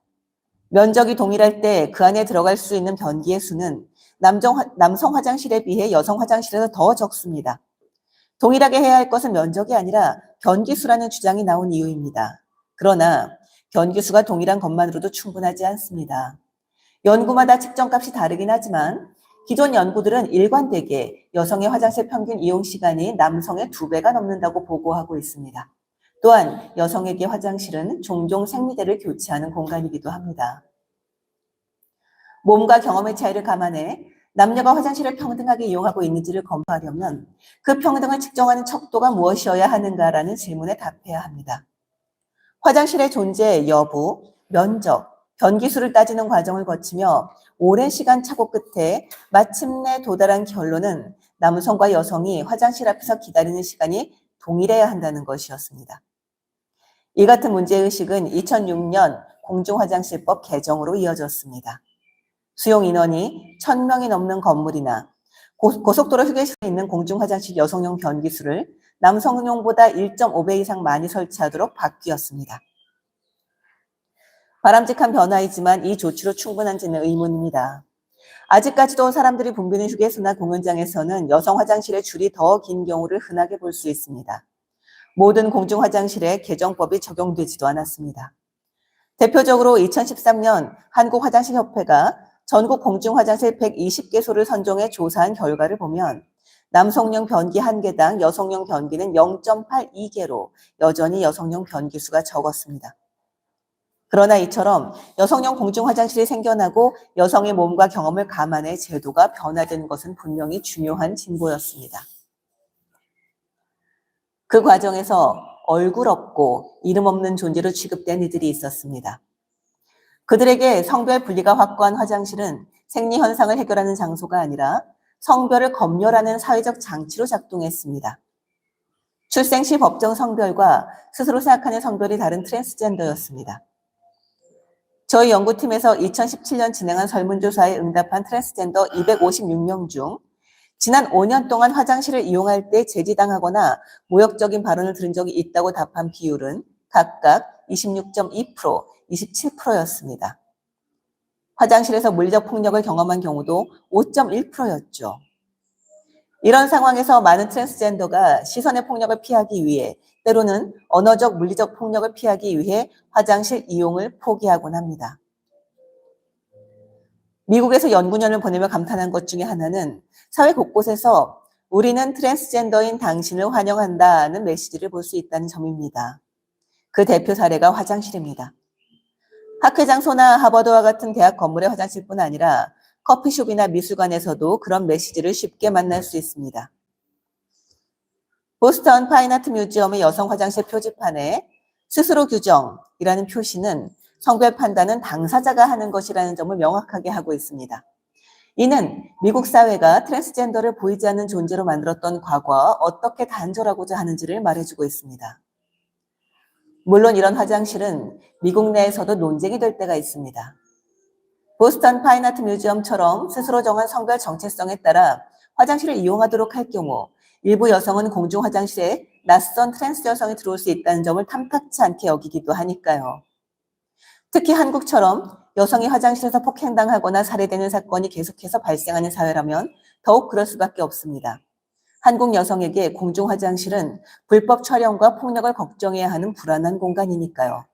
A: 면적이 동일할 때 그 안에 들어갈 수 있는 변기의 수는 남성 화장실에 비해 여성 화장실에서 더 적습니다. 동일하게 해야 할 것은 면적이 아니라 변기 수라는 주장이 나온 이유입니다. 그러나 변기 수가 동일한 것만으로도 충분하지 않습니다. 연구마다 측정값이 다르긴 하지만 기존 연구들은 일관되게 여성의 화장실 평균 이용 시간이 남성의 2배가 넘는다고 보고하고 있습니다. 또한 여성에게 화장실은 종종 생리대를 교체하는 공간이기도 합니다. 몸과 경험의 차이를 감안해 남녀가 화장실을 평등하게 이용하고 있는지를 검토하려면 그 평등을 측정하는 척도가 무엇이어야 하는가라는 질문에 답해야 합니다. 화장실의 존재 여부, 면적, 변기수를 따지는 과정을 거치며 오랜 시간 착오 끝에 마침내 도달한 결론은 남성과 여성이 화장실 앞에서 기다리는 시간이 동일해야 한다는 것이었습니다. 이 같은 문제의식은 2006년 공중화장실법 개정으로 이어졌습니다. 수용 인원이 1,000명이 넘는 건물이나 고속도로 휴게소에 있는 공중화장실 여성용 변기수를 남성용보다 1.5배 이상 많이 설치하도록 바뀌었습니다. 바람직한 변화이지만 이 조치로 충분한지는 의문입니다. 아직까지도 사람들이 붐비는 휴게소나 공연장에서는 여성 화장실의 줄이 더 긴 경우를 흔하게 볼 수 있습니다. 모든 공중화장실에 개정법이 적용되지도 않았습니다. 대표적으로 2013년 한국화장실협회가 전국 공중화장실 120개소를 선정해 조사한 결과를 보면 남성용 변기 1개당 여성용 변기는 0.82개로 여전히 여성용 변기 수가 적었습니다. 그러나 이처럼 여성용 공중화장실이 생겨나고 여성의 몸과 경험을 감안해 제도가 변화된 것은 분명히 중요한 진보였습니다. 그 과정에서 얼굴 없고 이름 없는 존재로 취급된 이들이 있었습니다. 그들에게 성별 분리가 확고한 화장실은 생리 현상을 해결하는 장소가 아니라 성별을 검열하는 사회적 장치로 작동했습니다. 출생 시 법정 성별과 스스로 생각하는 성별이 다른 트랜스젠더였습니다. 저희 연구팀에서 2017년 진행한 설문조사에 응답한 트랜스젠더 256명 중 지난 5년 동안 화장실을 이용할 때 제지당하거나 모욕적인 발언을 들은 적이 있다고 답한 비율은 각각 26.2%, 27%였습니다. 화장실에서 물리적 폭력을 경험한 경우도 5.1%였죠. 이런 상황에서 많은 트랜스젠더가 시선의 폭력을 피하기 위해 때로는 언어적, 물리적 폭력을 피하기 위해 화장실 이용을 포기하곤 합니다. 미국에서 연구년을 보내며 감탄한 것 중에 하나는 사회 곳곳에서 우리는 트랜스젠더인 당신을 환영한다는 메시지를 볼 수 있다는 점입니다. 그 대표 사례가 화장실입니다. 학회 장소나 하버드와 같은 대학 건물의 화장실뿐 아니라 커피숍이나 미술관에서도 그런 메시지를 쉽게 만날 수 있습니다. 보스턴 파인아트 뮤지엄의 여성 화장실 표지판에 스스로 규정이라는 표시는 성별 판단은 당사자가 하는 것이라는 점을 명확하게 하고 있습니다. 이는 미국 사회가 트랜스젠더를 보이지 않는 존재로 만들었던 과거와 어떻게 단절하고자 하는지를 말해주고 있습니다. 물론 이런 화장실은 미국 내에서도 논쟁이 될 때가 있습니다. 보스턴 파인아트 뮤지엄처럼 스스로 정한 성별 정체성에 따라 화장실을 이용하도록 할 경우 일부 여성은 공중 화장실에 낯선 트랜스 여성이 들어올 수 있다는 점을 탐탁치 않게 여기기도 하니까요. 특히 한국처럼 여성이 화장실에서 폭행당하거나 살해되는 사건이 계속해서 발생하는 사회라면 더욱 그럴 수밖에 없습니다. 한국 여성에게 공중 화장실은 불법 촬영과 폭력을 걱정해야 하는 불안한 공간이니까요.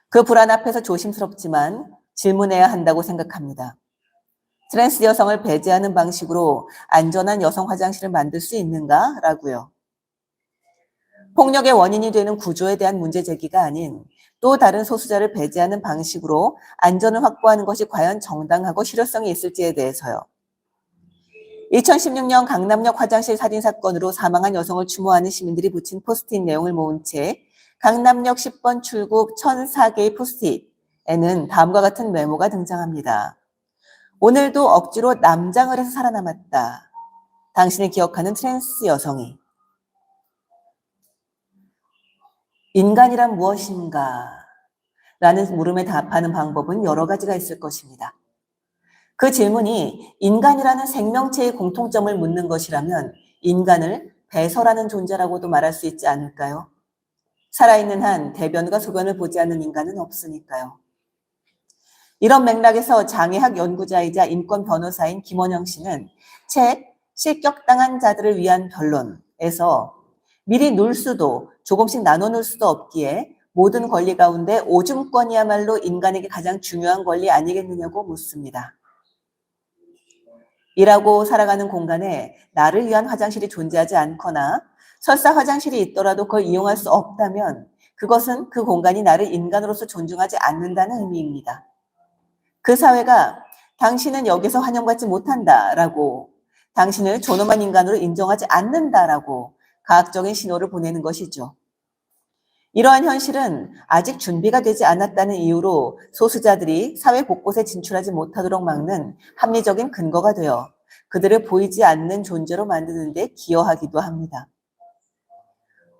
A: 그 불안 앞에서 조심스럽지만 질문해야 한다고 생각합니다. 트랜스 여성을 배제하는 방식으로 안전한 여성 화장실을 만들 수 있는가? 라고요. 폭력의 원인이 되는 구조에 대한 문제 제기가 아닌 또 다른 소수자를 배제하는 방식으로 안전을 확보하는 것이 과연 정당하고 실효성이 있을지에 대해서요. 2016년 강남역 화장실 살인 사건으로 사망한 여성을 추모하는 시민들이 붙인 포스트잇 내용을 모은 채 강남역 10번 출구 1004개의 포스트잇에는 다음과 같은 메모가 등장합니다. 오늘도 억지로 남장을 해서 살아남았다. 당신을 기억하는 트랜스 여성이. 인간이란 무엇인가? 라는 물음에 답하는 방법은 여러 가지가 있을 것입니다. 그 질문이 인간이라는 생명체의 공통점을 묻는 것이라면 인간을 배설하는 존재라고도 말할 수 있지 않을까요? 살아있는 한 대변과 소변을 보지 않는 인간은 없으니까요. 이런 맥락에서 장애학 연구자이자 인권 변호사인 김원영 씨는 책 실격당한 자들을 위한 변론에서 미리 눌 수도 조금씩 나눠 놓을 수도 없기에 모든 권리 가운데 오줌권이야말로 인간에게 가장 중요한 권리 아니겠느냐고 묻습니다. 일하고 살아가는 공간에 나를 위한 화장실이 존재하지 않거나 설사 화장실이 있더라도 그걸 이용할 수 없다면 그것은 그 공간이 나를 인간으로서 존중하지 않는다는 의미입니다. 그 사회가 당신은 여기서 환영받지 못한다라고 당신을 존엄한 인간으로 인정하지 않는다라고 과학적인 신호를 보내는 것이죠. 이러한 현실은 아직 준비가 되지 않았다는 이유로 소수자들이 사회 곳곳에 진출하지 못하도록 막는 합리적인 근거가 되어 그들을 보이지 않는 존재로 만드는 데 기여하기도 합니다.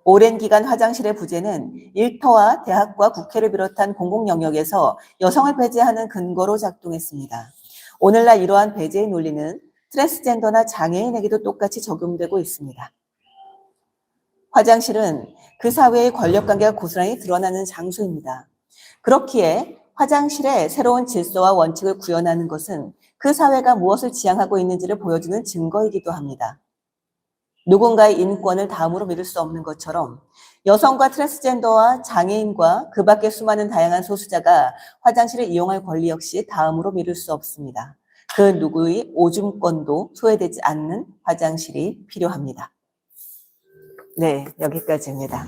A: 오랜 기간 화장실의 부재는 일터와 대학과 국회를 비롯한 공공 영역에서 여성을 배제하는 근거로 작동했습니다. 오늘날 이러한 배제의 논리는 트랜스젠더나 장애인에게도 똑같이 적용되고 있습니다. 화장실은 그 사회의 권력관계가 고스란히 드러나는 장소입니다. 그렇기에 화장실에 새로운 질서와 원칙을 구현하는 것은 그 사회가 무엇을 지향하고 있는지를 보여주는 증거이기도 합니다. 누군가의 인권을 다음으로 미룰 수 없는 것처럼 여성과 트랜스젠더와 장애인과 그 밖의 수많은 다양한 소수자가 화장실을 이용할 권리 역시 다음으로 미룰 수 없습니다. 그 누구의 오줌권도 소외되지 않는 화장실이 필요합니다. 네, 여기까지입니다.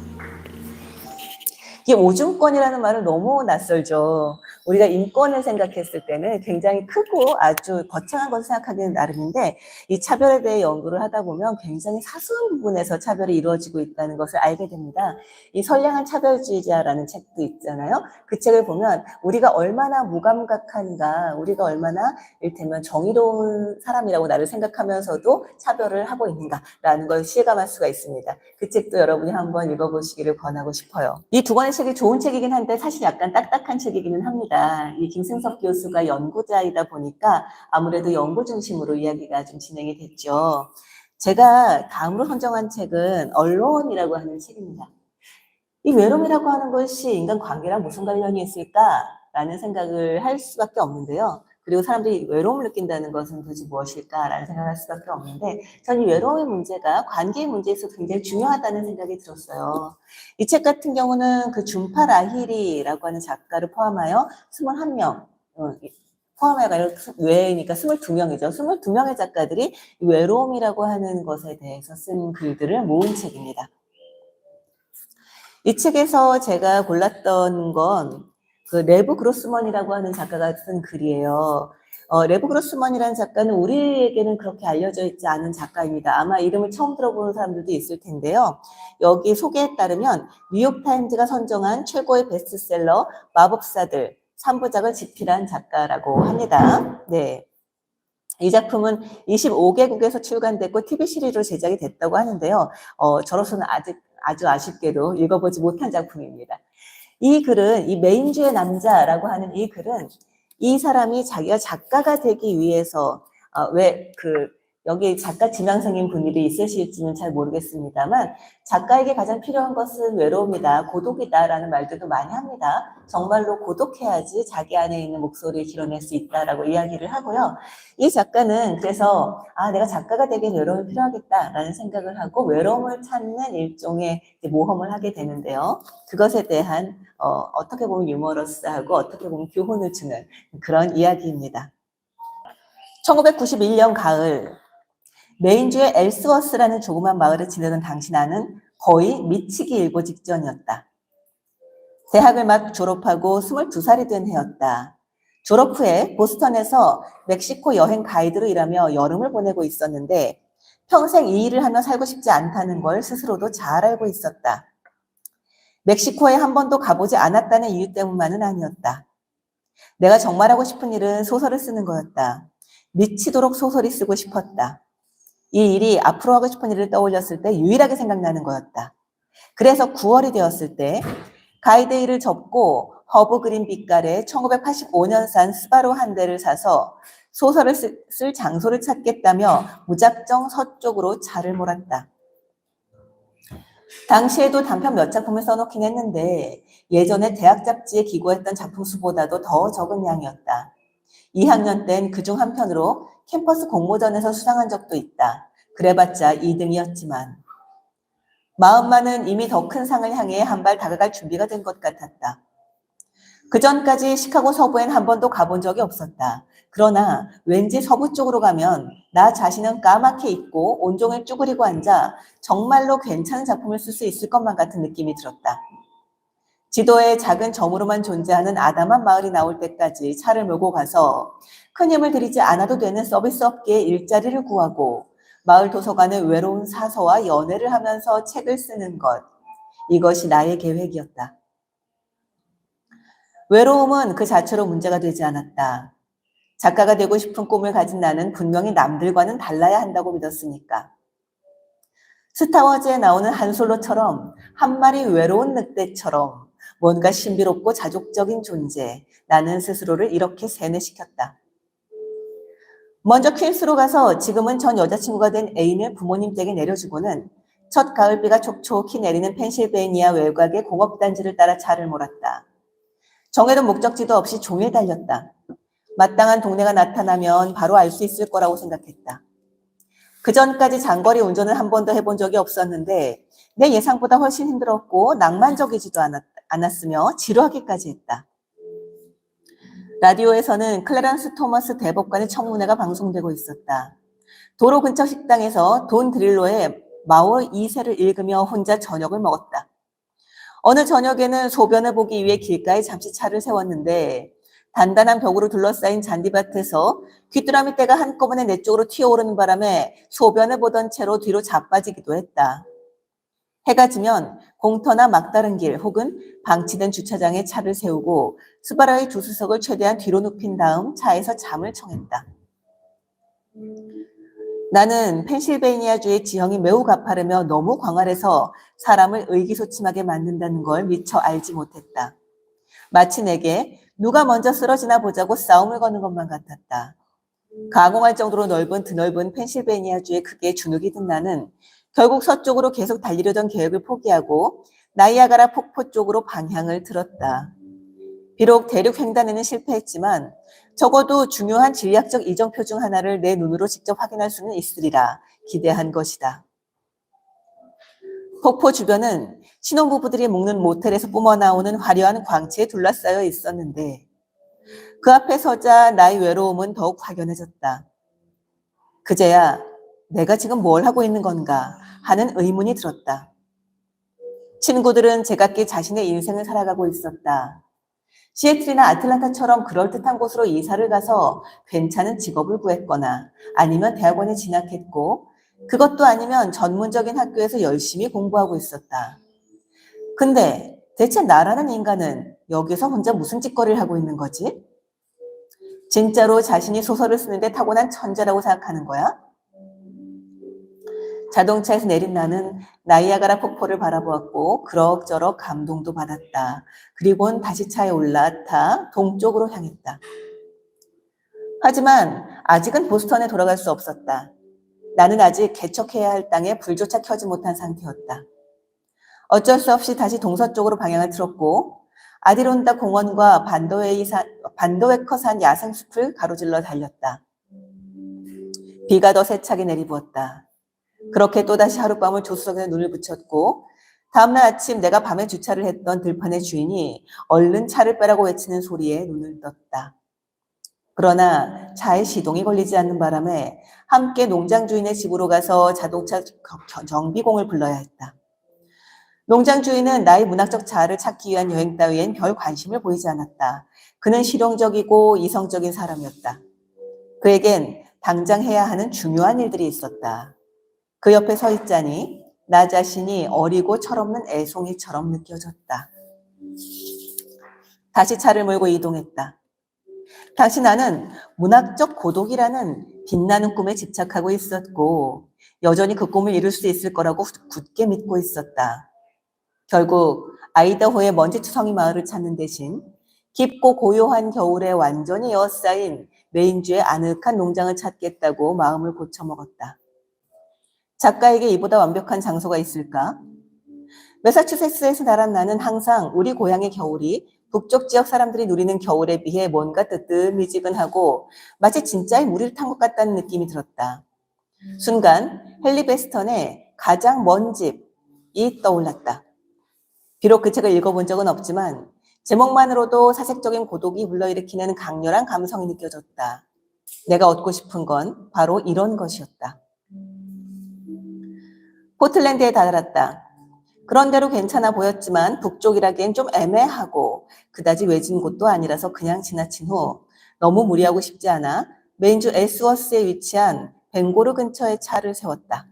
A: 이 오줌권이라는 말은 너무 낯설죠. 우리가 인권을 생각했을 때는 굉장히 크고 아주 거창한 것을 생각하기는 나름인데 이 차별에 대해 연구를 하다 보면 굉장히 사소한 부분에서 차별이 이루어지고 있다는 것을 알게 됩니다. 이 선량한 차별주의자라는 책도 있잖아요. 그 책을 보면 우리가 얼마나 무감각한가, 우리가 얼마나 이를테면 정의로운 사람이라고 나를 생각하면서도 차별을 하고 있는가라는 걸 실감할 수가 있습니다. 그 책도 여러분이 한번 읽어보시기를 권하고 싶어요. 이 두 권의 책이 좋은 책이긴 한데 사실 약간 딱딱한 책이기는 합니다. 이 김승섭 교수가 연구자이다 보니까 아무래도 연구 중심으로 이야기가 좀 진행이 됐죠. 제가 다음으로 선정한 책은 언론이라고 하는 책입니다. 이 외로움이라고 하는 것이 인간 관계랑 무슨 관련이 있을까라는 생각을 할 수밖에 없는데요. 그리고 사람들이 외로움을 느낀다는 것은 도대체 무엇일까라는 생각을 할 수밖에 없는데 저는 이 외로움의 문제가 관계의 문제에서 굉장히 중요하다는 생각이 들었어요. 이 책 같은 경우는 그 준파 라히리라고 하는 작가를 포함하여 21명, 포함해가 아니라 외니까 22명이죠. 22명의 작가들이 외로움이라고 하는 것에 대해서 쓴 글들을 모은 책입니다. 이 책에서 제가 골랐던 건 그 레브 그로스먼이라고 하는 작가가 쓴 글이에요. 레브 그로스먼이라는 작가는 우리에게는 그렇게 알려져 있지 않은 작가입니다. 아마 이름을 처음 들어보는 사람들도 있을 텐데요. 여기 소개에 따르면 뉴욕타임즈가 선정한 최고의 베스트셀러 마법사들 3부작을 집필한 작가라고 합니다. 네. 이 작품은 25개국에서 출간됐고 TV 시리즈로 제작이 됐다고 하는데요. 저로서는 아주 아쉽게도 읽어보지 못한 작품입니다. 이 글은 이 메인주의 남자라고 하는 이 글은 이 사람이 자기가 작가가 되기 위해서 여기 작가 지망생인 분들이 있으실지는 잘 모르겠습니다만 작가에게 가장 필요한 것은 외로움이다, 고독이다라는 말들도 많이 합니다. 정말로 고독해야지 자기 안에 있는 목소리를 드러낼 수 있다라고 이야기를 하고요. 이 작가는 그래서 내가 작가가 되기엔 외로움이 필요하겠다라는 생각을 하고 외로움을 찾는 일종의 모험을 하게 되는데요. 그것에 대한 어떻게 보면 유머러스하고 어떻게 보면 교훈을 주는 그런 이야기입니다. 1991년 가을 메인주의 엘스워스라는 조그만 마을에 지내던 당시 나는 거의 미치기 일보 직전이었다. 대학을 막 졸업하고 22살이 된 해였다. 졸업 후에 보스턴에서 멕시코 여행 가이드로 일하며 여름을 보내고 있었는데 평생 이 일을 하며 살고 싶지 않다는 걸 스스로도 잘 알고 있었다. 멕시코에 한 번도 가보지 않았다는 이유 때문만은 아니었다. 내가 정말 하고 싶은 일은 소설을 쓰는 거였다. 미치도록 소설이 쓰고 싶었다. 이 일이 앞으로 하고 싶은 일을 떠올렸을 때 유일하게 생각나는 거였다. 그래서 9월이 되었을 때 가이드 일을 접고 허브 그린 빛깔의 1985년산 스바루 한 대를 사서 소설을 쓸 장소를 찾겠다며 무작정 서쪽으로 차를 몰았다. 당시에도 단편 몇 작품을 써놓긴 했는데 예전에 대학 잡지에 기고했던 작품 수보다도 더 적은 양이었다. 2학년 땐 그중 한 편으로 캠퍼스 공모전에서 수상한 적도 있다. 그래봤자 2등이었지만 마음만은 이미 더 큰 상을 향해 한 발 다가갈 준비가 된 것 같았다. 그 전까지 시카고 서부엔 한 번도 가본 적이 없었다. 그러나 왠지 서부 쪽으로 가면 나 자신은 까맣게 입고 온종일 쭈그리고 앉아 정말로 괜찮은 작품을 쓸 수 있을 것만 같은 느낌이 들었다. 지도에 작은 점으로만 존재하는 아담한 마을이 나올 때까지 차를 몰고 가서 큰 힘을 들이지 않아도 되는 서비스 업계에 일자리를 구하고 마을 도서관에 외로운 사서와 연애를 하면서 책을 쓰는 것. 이것이 나의 계획이었다. 외로움은 그 자체로 문제가 되지 않았다. 작가가 되고 싶은 꿈을 가진 나는 분명히 남들과는 달라야 한다고 믿었으니까. 스타워즈에 나오는 한솔로처럼 한 마리 외로운 늑대처럼 뭔가 신비롭고 자족적인 존재, 나는 스스로를 이렇게 세뇌시켰다. 먼저 퀸스로 가서 지금은 전 여자친구가 된 애인을 부모님 댁에 내려주고는 첫 가을비가 촉촉히 내리는 펜실베이니아 외곽의 공업단지를 따라 차를 몰았다. 정해둔 목적지도 없이 종일 달렸다. 마땅한 동네가 나타나면 바로 알 수 있을 거라고 생각했다. 그전까지 장거리 운전을 한 번도 해본 적이 없었는데 내 예상보다 훨씬 힘들었고 낭만적이지도 않았으며 지루하기까지 했다. 라디오에서는 클래런스 토머스 대법관의 청문회가 방송되고 있었다. 도로 근처 식당에서 돈 드릴로의 마오 2세를 읽으며 혼자 저녁을 먹었다. 어느 저녁에는 소변을 보기 위해 길가에 잠시 차를 세웠는데 단단한 벽으로 둘러싸인 잔디밭에서 귀뚜라미 떼가 한꺼번에 내 쪽으로 튀어오르는 바람에 소변을 보던 채로 뒤로 자빠지기도 했다. 해가 지면 공터나 막다른 길 혹은 방치된 주차장에 차를 세우고 스바루의 조수석을 최대한 뒤로 눕힌 다음 차에서 잠을 청했다. 나는 펜실베이니아주의 지형이 매우 가파르며 너무 광활해서 사람을 의기소침하게 만든다는 걸 미처 알지 못했다. 마치 내게 누가 먼저 쓰러지나 보자고 싸움을 거는 것만 같았다. 가공할 정도로 드넓은 펜실베이니아주의 크기에 주눅이 든 나는 결국 서쪽으로 계속 달리려던 계획을 포기하고 나이아가라 폭포 쪽으로 방향을 틀었다. 비록 대륙 횡단에는 실패했지만 적어도 중요한 지리학적 이정표 중 하나를 내 눈으로 직접 확인할 수는 있으리라 기대한 것이다. 폭포 주변은 신혼부부들이 묵는 모텔에서 뿜어나오는 화려한 광채에 둘러싸여 있었는데 그 앞에 서자 나의 외로움은 더욱 확연해졌다. 그제야 내가 지금 뭘 하고 있는 건가 하는 의문이 들었다. 친구들은 제각기 자신의 인생을 살아가고 있었다. 시애틀이나 아틀란타처럼 그럴듯한 곳으로 이사를 가서 괜찮은 직업을 구했거나 아니면 대학원에 진학했고 그것도 아니면 전문적인 학교에서 열심히 공부하고 있었다. 근데 대체 나라는 인간은 여기서 혼자 무슨 짓거리를 하고 있는 거지? 진짜로 자신이 소설을 쓰는데 타고난 천재라고 생각하는 거야? 자동차에서 내린 나는 나이아가라 폭포를 바라보았고 그럭저럭 감동도 받았다. 그리고는 다시 차에 올라타 동쪽으로 향했다. 하지만 아직은 보스턴에 돌아갈 수 없었다. 나는 아직 개척해야 할 땅에 불조차 켜지 못한 상태였다. 어쩔 수 없이 다시 동서쪽으로 방향을 틀었고 아디론다 공원과 반도웨커산 야생숲을 가로질러 달렸다. 비가 더 세차게 내리부었다. 그렇게 또다시 하룻밤을 조수석에 눈을 붙였고 다음날 아침 내가 밤에 주차를 했던 들판의 주인이 얼른 차를 빼라고 외치는 소리에 눈을 떴다. 그러나 차에 시동이 걸리지 않는 바람에 함께 농장 주인의 집으로 가서 자동차 정비공을 불러야 했다. 농장 주인은 나의 문학적 자아를 찾기 위한 여행 따위엔 별 관심을 보이지 않았다. 그는 실용적이고 이성적인 사람이었다. 그에겐 당장 해야 하는 중요한 일들이 있었다. 그 옆에 서 있자니 나 자신이 어리고 철없는 애송이처럼 느껴졌다. 다시 차를 몰고 이동했다. 당시 나는 문학적 고독이라는 빛나는 꿈에 집착하고 있었고 여전히 그 꿈을 이룰 수 있을 거라고 굳게 믿고 있었다. 결국 아이다호의 먼지투성이 마을을 찾는 대신 깊고 고요한 겨울에 완전히 에워싸인 레인주의 아늑한 농장을 찾겠다고 마음을 고쳐먹었다. 작가에게 이보다 완벽한 장소가 있을까? 매사추세츠에서 자란 나는 항상 우리 고향의 겨울이 북쪽 지역 사람들이 누리는 겨울에 비해 뭔가 뜨뜻미지근하고 마치 진짜의 무리를 탄 것 같다는 느낌이 들었다. 순간 헨리 베스턴의 가장 먼 집이 떠올랐다. 비록 그 책을 읽어본 적은 없지만 제목만으로도 사색적인 고독이 불러일으키는 강렬한 감성이 느껴졌다. 내가 얻고 싶은 건 바로 이런 것이었다. 포틀랜드에 다다랐다. 그런대로 괜찮아 보였지만 북쪽이라기엔 좀 애매하고 그다지 외진 곳도 아니라서 그냥 지나친 후 너무 무리하고 싶지 않아 메인주 에스워스에 위치한 벵고르 근처에 차를 세웠다.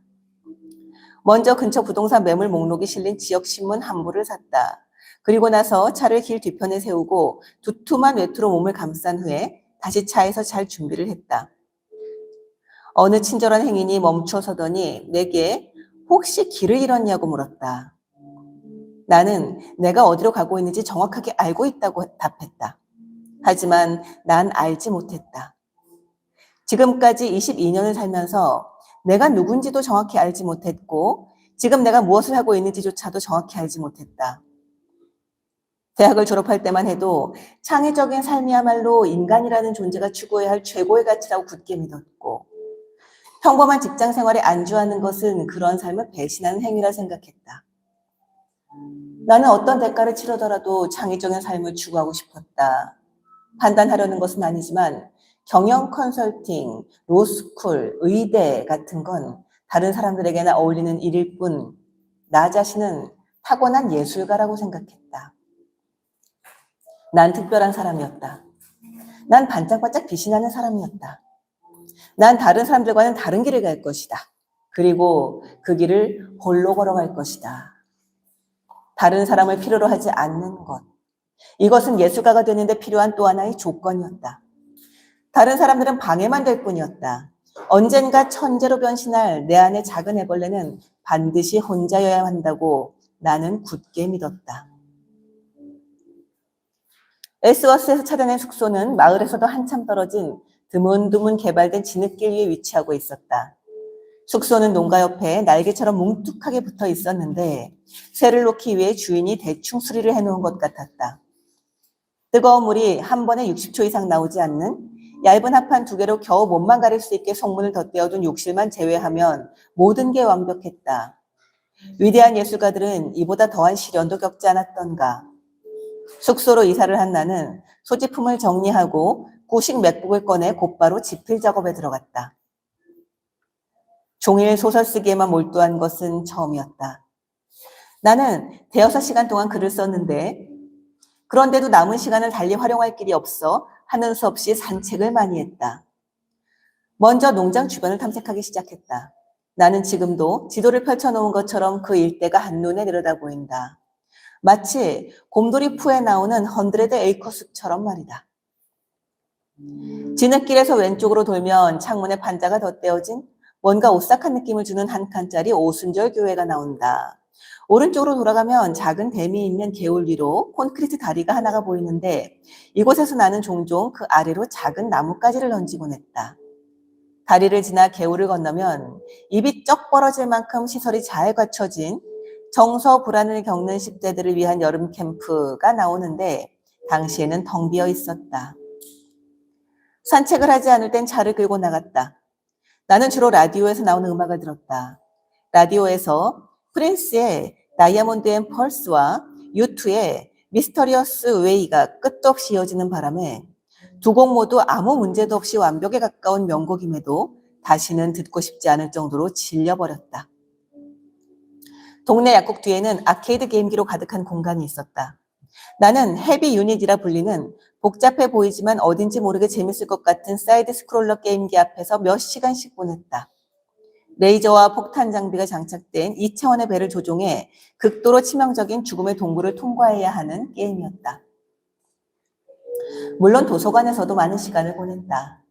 A: 먼저 근처 부동산 매물 목록이 실린 지역신문 한 부를 샀다. 그리고 나서 차를 길 뒤편에 세우고 두툼한 외투로 몸을 감싼 후에 다시 차에서 잘 준비를 했다. 어느 친절한 행인이 멈춰 서더니 내게 혹시 길을 잃었냐고 물었다. 나는 내가 어디로 가고 있는지 정확하게 알고 있다고 답했다. 하지만 난 알지 못했다. 지금까지 22년을 살면서 내가 누군지도 정확히 알지 못했고 지금 내가 무엇을 하고 있는지조차도 정확히 알지 못했다. 대학을 졸업할 때만 해도 창의적인 삶이야말로 인간이라는 존재가 추구해야 할 최고의 가치라고 굳게 믿었고 평범한 직장 생활에 안주하는 것은 그런 삶을 배신하는 행위라 생각했다. 나는 어떤 대가를 치르더라도 창의적인 삶을 추구하고 싶었다. 판단하려는 것은 아니지만 경영 컨설팅, 로스쿨, 의대 같은 건 다른 사람들에게나 어울리는 일일 뿐 나 자신은 타고난 예술가라고 생각했다. 난 특별한 사람이었다. 난 반짝반짝 빛이 나는 사람이었다. 난 다른 사람들과는 다른 길을 갈 것이다. 그리고 그 길을 홀로 걸어갈 것이다. 다른 사람을 필요로 하지 않는 것. 이것은 예술가가 되는데 필요한 또 하나의 조건이었다. 다른 사람들은 방해만 될 뿐이었다. 언젠가 천재로 변신할 내 안의 작은 애벌레는 반드시 혼자여야 한다고 나는 굳게 믿었다. 엘스워스에서 찾아낸 숙소는 마을에서도 한참 떨어진 드문드문 개발된 진흙길 위에 위치하고 있었다. 숙소는 농가 옆에 날개처럼 뭉툭하게 붙어 있었는데 쇠를 놓기 위해 주인이 대충 수리를 해놓은 것 같았다. 뜨거운 물이 한 번에 60초 이상 나오지 않는 얇은 합판 2개로 겨우 몸만 가릴 수 있게 송문을 덧대어둔 욕실만 제외하면 모든 게 완벽했다. 위대한 예술가들은 이보다 더한 시련도 겪지 않았던가. 숙소로 이사를 한 나는 소지품을 정리하고 구식 맥북을 꺼내 곧바로 집필 작업에 들어갔다. 종일 소설 쓰기에만 몰두한 것은 처음이었다. 나는 대여섯 시간 동안 글을 썼는데 그런데도 남은 시간을 달리 활용할 길이 없어 하는 수 없이 산책을 많이 했다. 먼저 농장 주변을 탐색하기 시작했다. 나는 지금도 지도를 펼쳐놓은 것처럼 그 일대가 한눈에 내려다보인다. 마치 곰돌이 푸에 나오는 헌드레드 에이커 숲처럼 말이다. 진흙길에서 왼쪽으로 돌면 창문에 판자가 덧대어진 뭔가 오싹한 느낌을 주는 한 칸짜리 오순절 교회가 나온다. 오른쪽으로 돌아가면 작은 댐이 있는 개울 위로 콘크리트 다리가 하나가 보이는데 이곳에서 나는 종종 그 아래로 작은 나뭇가지를 던지곤 했다. 다리를 지나 개울을 건너면 입이 쩍 벌어질 만큼 시설이 잘 갖춰진 정서불안을 겪는 10대들을 위한 여름 캠프가 나오는데 당시에는 텅 비어 있었다. 산책을 하지 않을 땐 차를 끌고 나갔다. 나는 주로 라디오에서 나오는 음악을 들었다. 라디오에서 프린스의 다이아몬드 앤 펄스와 U2의 미스터리어스 웨이가 끝도 없이 이어지는 바람에 두 곡 모두 아무 문제도 없이 완벽에 가까운 명곡임에도 다시는 듣고 싶지 않을 정도로 질려버렸다. 동네 약국 뒤에는 아케이드 게임기로 가득한 공간이 있었다. 나는 헤비 유닛이라 불리는 복잡해 보이지만 어딘지 모르게 재밌을 것 같은 사이드 스크롤러 게임기 앞에서 몇 시간씩 보냈다. 레이저와 폭탄 장비가 장착된 2차원의 배를 조종해 극도로 치명적인 죽음의 동굴을 통과해야 하는 게임이었다. 물론 도서관에서도 많은 시간을 보냈다.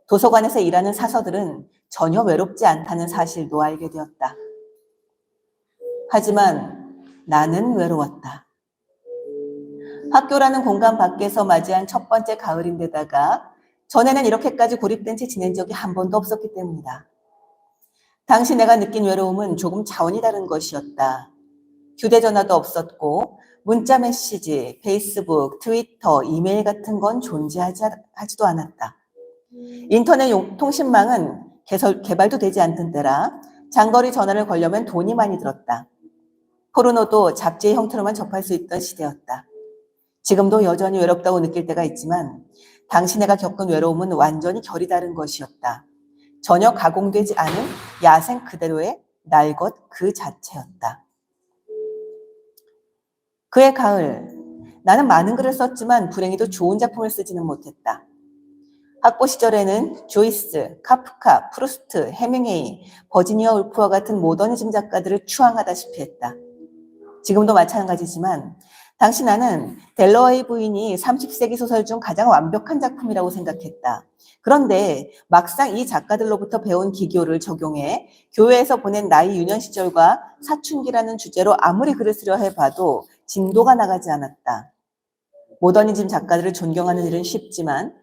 A: 도서관에서 일하는 사서들은 전혀 외롭지 않다는 사실도 알게 되었다. 하지만 나는 외로웠다. 학교라는 공간 밖에서 맞이한 첫 번째 가을인데다가 전에는 이렇게까지 고립된 채 지낸 적이 한 번도 없었기 때문이다. 당시 내가 느낀 외로움은 조금 차원이 다른 것이었다. 휴대전화도 없었고 문자 메시지, 페이스북, 트위터, 이메일 같은 건 존재하지도 않았다. 인터넷 통신망은 개발도 되지 않던 때라 장거리 전화를 걸려면 돈이 많이 들었다. 포르노도 잡지의 형태로만 접할 수 있던 시대였다. 지금도 여전히 외롭다고 느낄 때가 있지만 당시 내가 겪은 외로움은 완전히 결이 다른 것이었다. 전혀 가공되지 않은 야생 그대로의 날 것 그 자체였다. 그해 가을, 나는 많은 글을 썼지만 불행히도 좋은 작품을 쓰지는 못했다. 학부 시절에는 조이스, 카프카, 프루스트, 해밍웨이, 버지니아 울프와 같은 모더니즘 작가들을 추앙하다시피 했다. 지금도 마찬가지지만 당시 나는 델러웨이 부인이 30세기 소설 중 가장 완벽한 작품이라고 생각했다. 그런데 막상 이 작가들로부터 배운 기교를 적용해 교회에서 보낸 나의 유년 시절과 사춘기라는 주제로 아무리 글을 쓰려 해봐도 진도가 나가지 않았다. 모더니즘 작가들을 존경하는 일은 쉽지만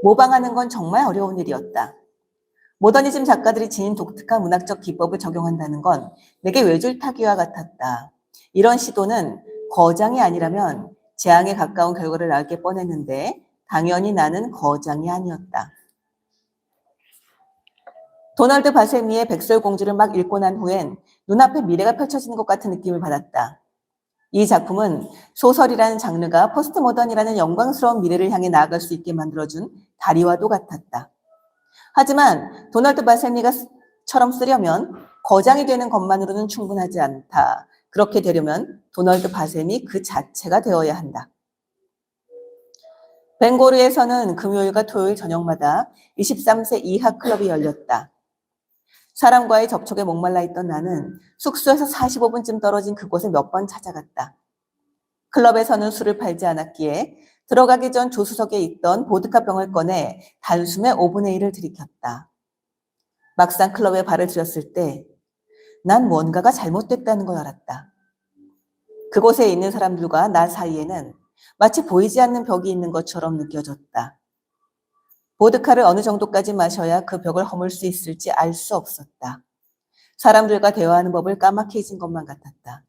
A: 모방하는 건 정말 어려운 일이었다. 모더니즘 작가들이 지닌 독특한 문학적 기법을 적용한다는 건 내게 외줄타기와 같았다. 이런 시도는 거장이 아니라면 재앙에 가까운 결과를 낳을 게 뻔했는데 당연히 나는 거장이 아니었다. 도널드 바세미의 백설공주를 막 읽고 난 후엔 눈앞에 미래가 펼쳐지는 것 같은 느낌을 받았다. 이 작품은 소설이라는 장르가 포스트 모던이라는 영광스러운 미래를 향해 나아갈 수 있게 만들어준 다리와도 같았다. 하지만 도널드 바세미가처럼 쓰려면 거장이 되는 것만으로는 충분하지 않다. 그렇게 되려면 도널드 바셈이 그 자체가 되어야 한다. 벵고르에서는 금요일과 토요일 저녁마다 23세 이하 클럽이 열렸다. 사람과의 접촉에 목말라 있던 나는 숙소에서 45분쯤 떨어진 그곳에 몇 번 찾아갔다. 클럽에서는 술을 팔지 않았기에 들어가기 전 조수석에 있던 보드카 병을 꺼내 단숨에 5분의 1을 들이켰다. 막상 클럽에 발을 들였을 때 난 뭔가가 잘못됐다는 걸 알았다. 그곳에 있는 사람들과 나 사이에는 마치 보이지 않는 벽이 있는 것처럼 느껴졌다. 보드카를 어느 정도까지 마셔야 그 벽을 허물 수 있을지 알 수 없었다. 사람들과 대화하는 법을 까맣게 잊은 것만 같았다.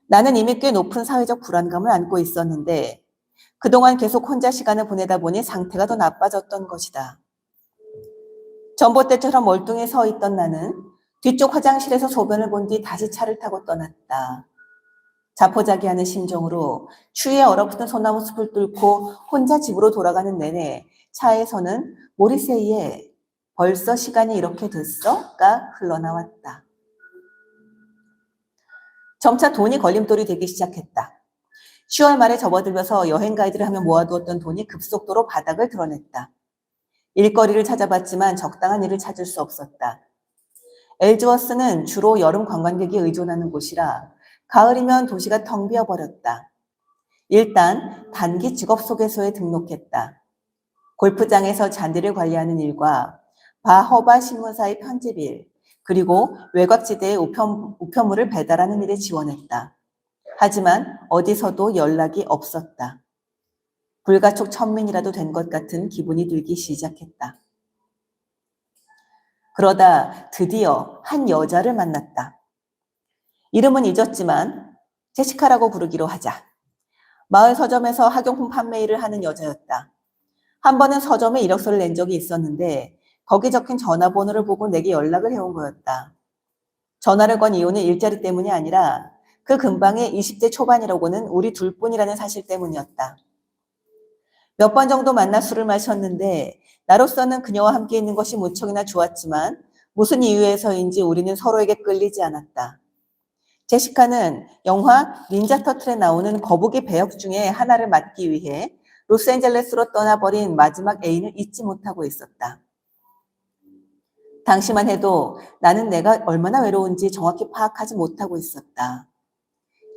A: 나는 이미 꽤 높은 사회적 불안감을 안고 있었는데 그동안 계속 혼자 시간을 보내다 보니 상태가 더 나빠졌던 것이다. 전봇대처럼 멀뚱히 서 있던 나는 뒤쪽 화장실에서 소변을 본 뒤 다시 차를 타고 떠났다. 자포자기하는 심정으로 추위에 얼어붙은 소나무 숲을 뚫고 혼자 집으로 돌아가는 내내 차에서는 모리세이의 벌써 시간이 이렇게 됐어?가 흘러나왔다. 점차 돈이 걸림돌이 되기 시작했다. 10월 말에 접어들면서 여행 가이드를 하며 모아두었던 돈이 급속도로 바닥을 드러냈다. 일거리를 찾아봤지만 적당한 일을 찾을 수 없었다. 엘즈워스는 주로 여름 관광객이 의존하는 곳이라 가을이면 도시가 텅 비어버렸다. 일단 단기 직업소개소에 등록했다. 골프장에서 잔디를 관리하는 일과 바허바 신문사의 편집일, 그리고 외곽지대의 우편물을 배달하는 일에 지원했다. 하지만 어디서도 연락이 없었다. 불가촉 천민이라도 된 것 같은 기분이 들기 시작했다. 그러다 드디어 한 여자를 만났다. 이름은 잊었지만 제시카라고 부르기로 하자. 마을 서점에서 학용품 판매 일을 하는 여자였다. 한 번은 서점에 이력서를 낸 적이 있었는데 거기 적힌 전화번호를 보고 내게 연락을 해온 거였다. 전화를 건 이유는 일자리 때문이 아니라 그 근방에 20대 초반이라고는 우리 둘뿐이라는 사실 때문이었다. 몇 번 정도 만나 술을 마셨는데 나로서는 그녀와 함께 있는 것이 무척이나 좋았지만 무슨 이유에서인지 우리는 서로에게 끌리지 않았다. 제시카는 영화 닌자 터틀에 나오는 거북이 배역 중에 하나를 맡기 위해 로스앤젤레스로 떠나버린 마지막 애인을 잊지 못하고 있었다. 당시만 해도 나는 내가 얼마나 외로운지 정확히 파악하지 못하고 있었다.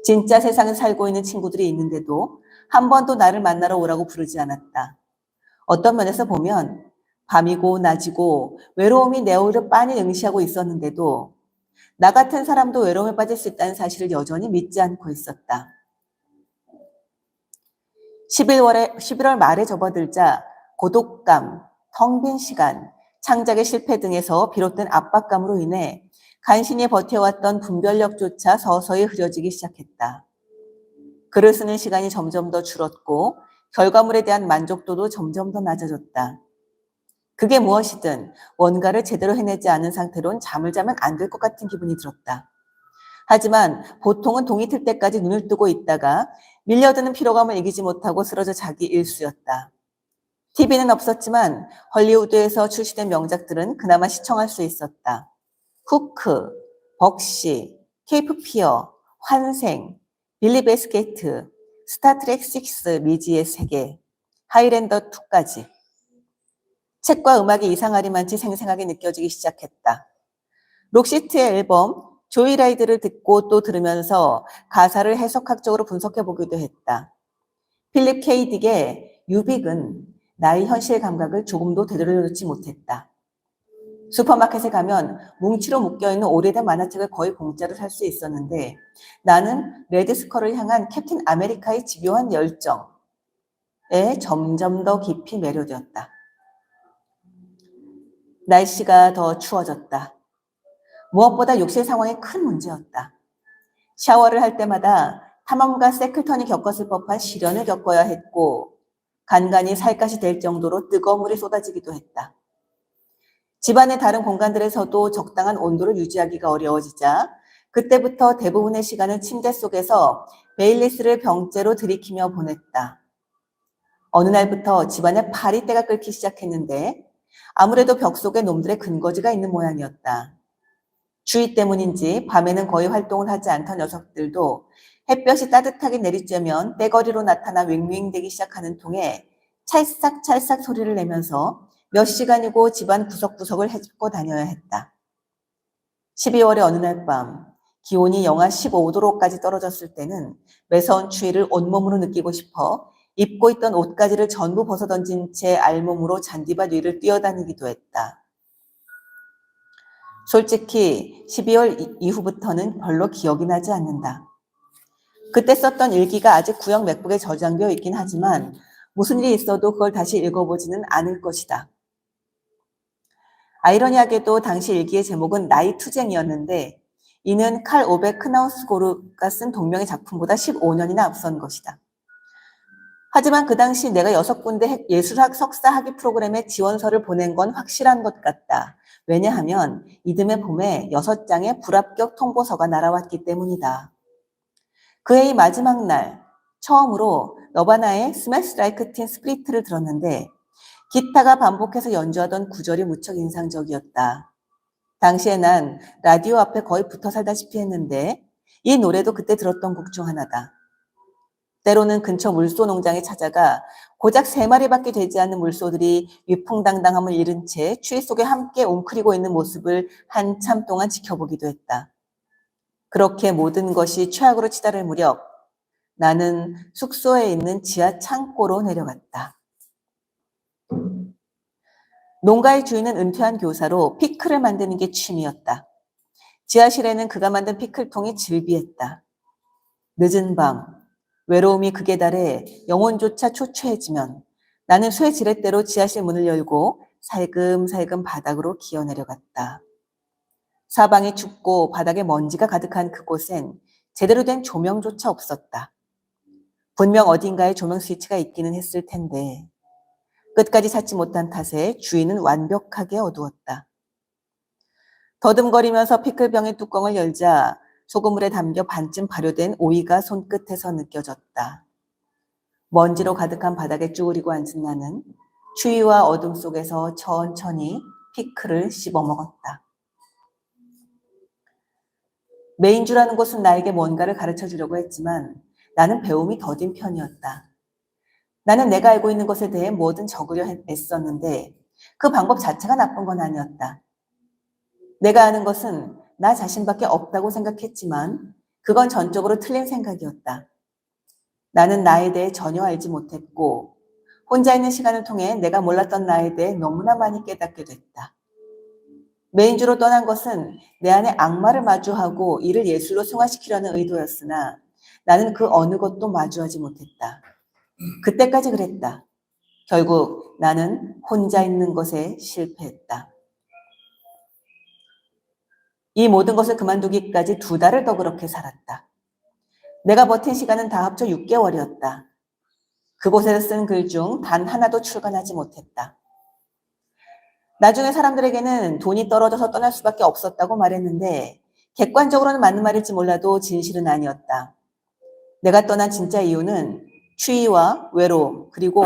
A: 진짜 세상에 살고 있는 친구들이 있는데도 한 번도 나를 만나러 오라고 부르지 않았다. 어떤 면에서 보면 밤이고 낮이고 외로움이 내 오히려 빤히 응시하고 있었는데도 나 같은 사람도 외로움에 빠질 수 있다는 사실을 여전히 믿지 않고 있었다. 11월 말에 접어들자 고독감, 텅 빈 시간, 창작의 실패 등에서 비롯된 압박감으로 인해 간신히 버텨왔던 분별력조차 서서히 흐려지기 시작했다. 글을 쓰는 시간이 점점 더 줄었고 결과물에 대한 만족도도 점점 더 낮아졌다. 그게 무엇이든 뭔가를 제대로 해내지 않은 상태론 잠을 자면 안 될 것 같은 기분이 들었다. 하지만 보통은 동이 틀 때까지 눈을 뜨고 있다가 밀려드는 피로감을 이기지 못하고 쓰러져 자기 일수였다. TV는 없었지만 헐리우드에서 출시된 명작들은 그나마 시청할 수 있었다. 후크, 벅시, 케이프 피어, 환생, 빌리 베스케트, 스타트랙 6 미지의 세계, 하이랜더 2까지. 책과 음악이 이상하리만치 생생하게 느껴지기 시작했다. 록시트의 앨범 조이라이드를 듣고 또 들으면서 가사를 해석학적으로 분석해 보기도 했다. 필립 K. 딕의 유빅은 나의 현실 감각을 조금도 되돌려놓지 못했다. 슈퍼마켓에 가면 뭉치로 묶여있는 오래된 만화책을 거의 공짜로 살 수 있었는데 나는 레드스컬을 향한 캡틴 아메리카의 집요한 열정에 점점 더 깊이 매료되었다. 날씨가 더 추워졌다. 무엇보다 욕실 상황이 큰 문제였다. 샤워를 할 때마다 탐험가 세클턴이 겪었을 법한 시련을 겪어야 했고 간간이 살갗이 될 정도로 뜨거운 물이 쏟아지기도 했다. 집안의 다른 공간들에서도 적당한 온도를 유지하기가 어려워지자 그때부터 대부분의 시간을 침대 속에서 베일리스를 병째로 들이키며 보냈다. 어느 날부터 집안에 파리떼가 끓기 시작했는데 아무래도 벽 속에 놈들의 근거지가 있는 모양이었다. 추위 때문인지 밤에는 거의 활동을 하지 않던 녀석들도 햇볕이 따뜻하게 내리쬐면 떼거리로 나타나 웽웽대기 시작하는 통에 찰싹찰싹 소리를 내면서 몇 시간이고 집안 구석구석을 헤집고 다녀야 했다. 12월의 어느 날 밤 기온이 영하 15도로까지 떨어졌을 때는 매서운 추위를 온몸으로 느끼고 싶어 입고 있던 옷가지를 전부 벗어던진 채 알몸으로 잔디밭 위를 뛰어다니기도 했다. 솔직히 12월 이후부터는 별로 기억이 나지 않는다. 그때 썼던 일기가 아직 구형 맥북에 저장되어 있긴 하지만 무슨 일이 있어도 그걸 다시 읽어보지는 않을 것이다. 아이러니하게도 당시 일기의 제목은 나이 투쟁이었는데 이는 칼 오베 크나우스고르가 쓴 동명의 작품보다 15년이나 앞선 것이다. 하지만 그 당시 내가 6군데 예술학 석사 학위 프로그램에 지원서를 보낸 건 확실한 것 같다. 왜냐하면 이듬해 봄에 6장의 불합격 통보서가 날아왔기 때문이다. 그 해의 마지막 날 처음으로 너바나의 스매시 라이크 틴 스프리트를 들었는데 기타가 반복해서 연주하던 구절이 무척 인상적이었다. 당시에 난 라디오 앞에 거의 붙어 살다시피 했는데 이 노래도 그때 들었던 곡 중 하나다. 때로는 근처 물소 농장에 찾아가 고작 3마리밖에 되지 않는 물소들이 위풍당당함을 잃은 채 추위 속에 함께 웅크리고 있는 모습을 한참 동안 지켜보기도 했다. 그렇게 모든 것이 최악으로 치달을 무렵 나는 숙소에 있는 지하 창고로 내려갔다. 농가의 주인은 은퇴한 교사로 피클을 만드는 게 취미였다. 지하실에는 그가 만든 피클통이 즐비했다. 늦은 밤, 외로움이 극에 달해 영혼조차 초췌해지면 나는 쇠 지렛대로 지하실 문을 열고 살금살금 바닥으로 기어 내려갔다. 사방이 춥고 바닥에 먼지가 가득한 그곳엔 제대로 된 조명조차 없었다. 분명 어딘가에 조명 스위치가 있기는 했을 텐데 끝까지 찾지 못한 탓에 주인은 완벽하게 어두웠다. 더듬거리면서 피클병의 뚜껑을 열자 소금물에 담겨 반쯤 발효된 오이가 손끝에서 느껴졌다. 먼지로 가득한 바닥에 쭈그리고 앉은 나는 추위와 어둠 속에서 천천히 피클을 씹어먹었다. 메인주라는 곳은 나에게 뭔가를 가르쳐 주려고 했지만 나는 배움이 더딘 편이었다. 나는 내가 알고 있는 것에 대해 뭐든 적으려 애썼는데 그 방법 자체가 나쁜 건 아니었다. 내가 아는 것은 나 자신밖에 없다고 생각했지만 그건 전적으로 틀린 생각이었다. 나는 나에 대해 전혀 알지 못했고 혼자 있는 시간을 통해 내가 몰랐던 나에 대해 너무나 많이 깨닫게 됐다. 메인주로 떠난 것은 내 안에 악마를 마주하고 이를 예술로 승화시키려는 의도였으나 나는 그 어느 것도 마주하지 못했다. 그때까지 그랬다. 결국 나는 혼자 있는 것에 실패했다. 이 모든 것을 그만두기까지 2달을 더 그렇게 살았다. 내가 버틴 시간은 다 합쳐 6개월이었다. 그곳에서 쓴 글 중 단 하나도 출간하지 못했다. 나중에 사람들에게는 돈이 떨어져서 떠날 수밖에 없었다고 말했는데 객관적으로는 맞는 말일지 몰라도 진실은 아니었다. 내가 떠난 진짜 이유는 추위와 외로움 그리고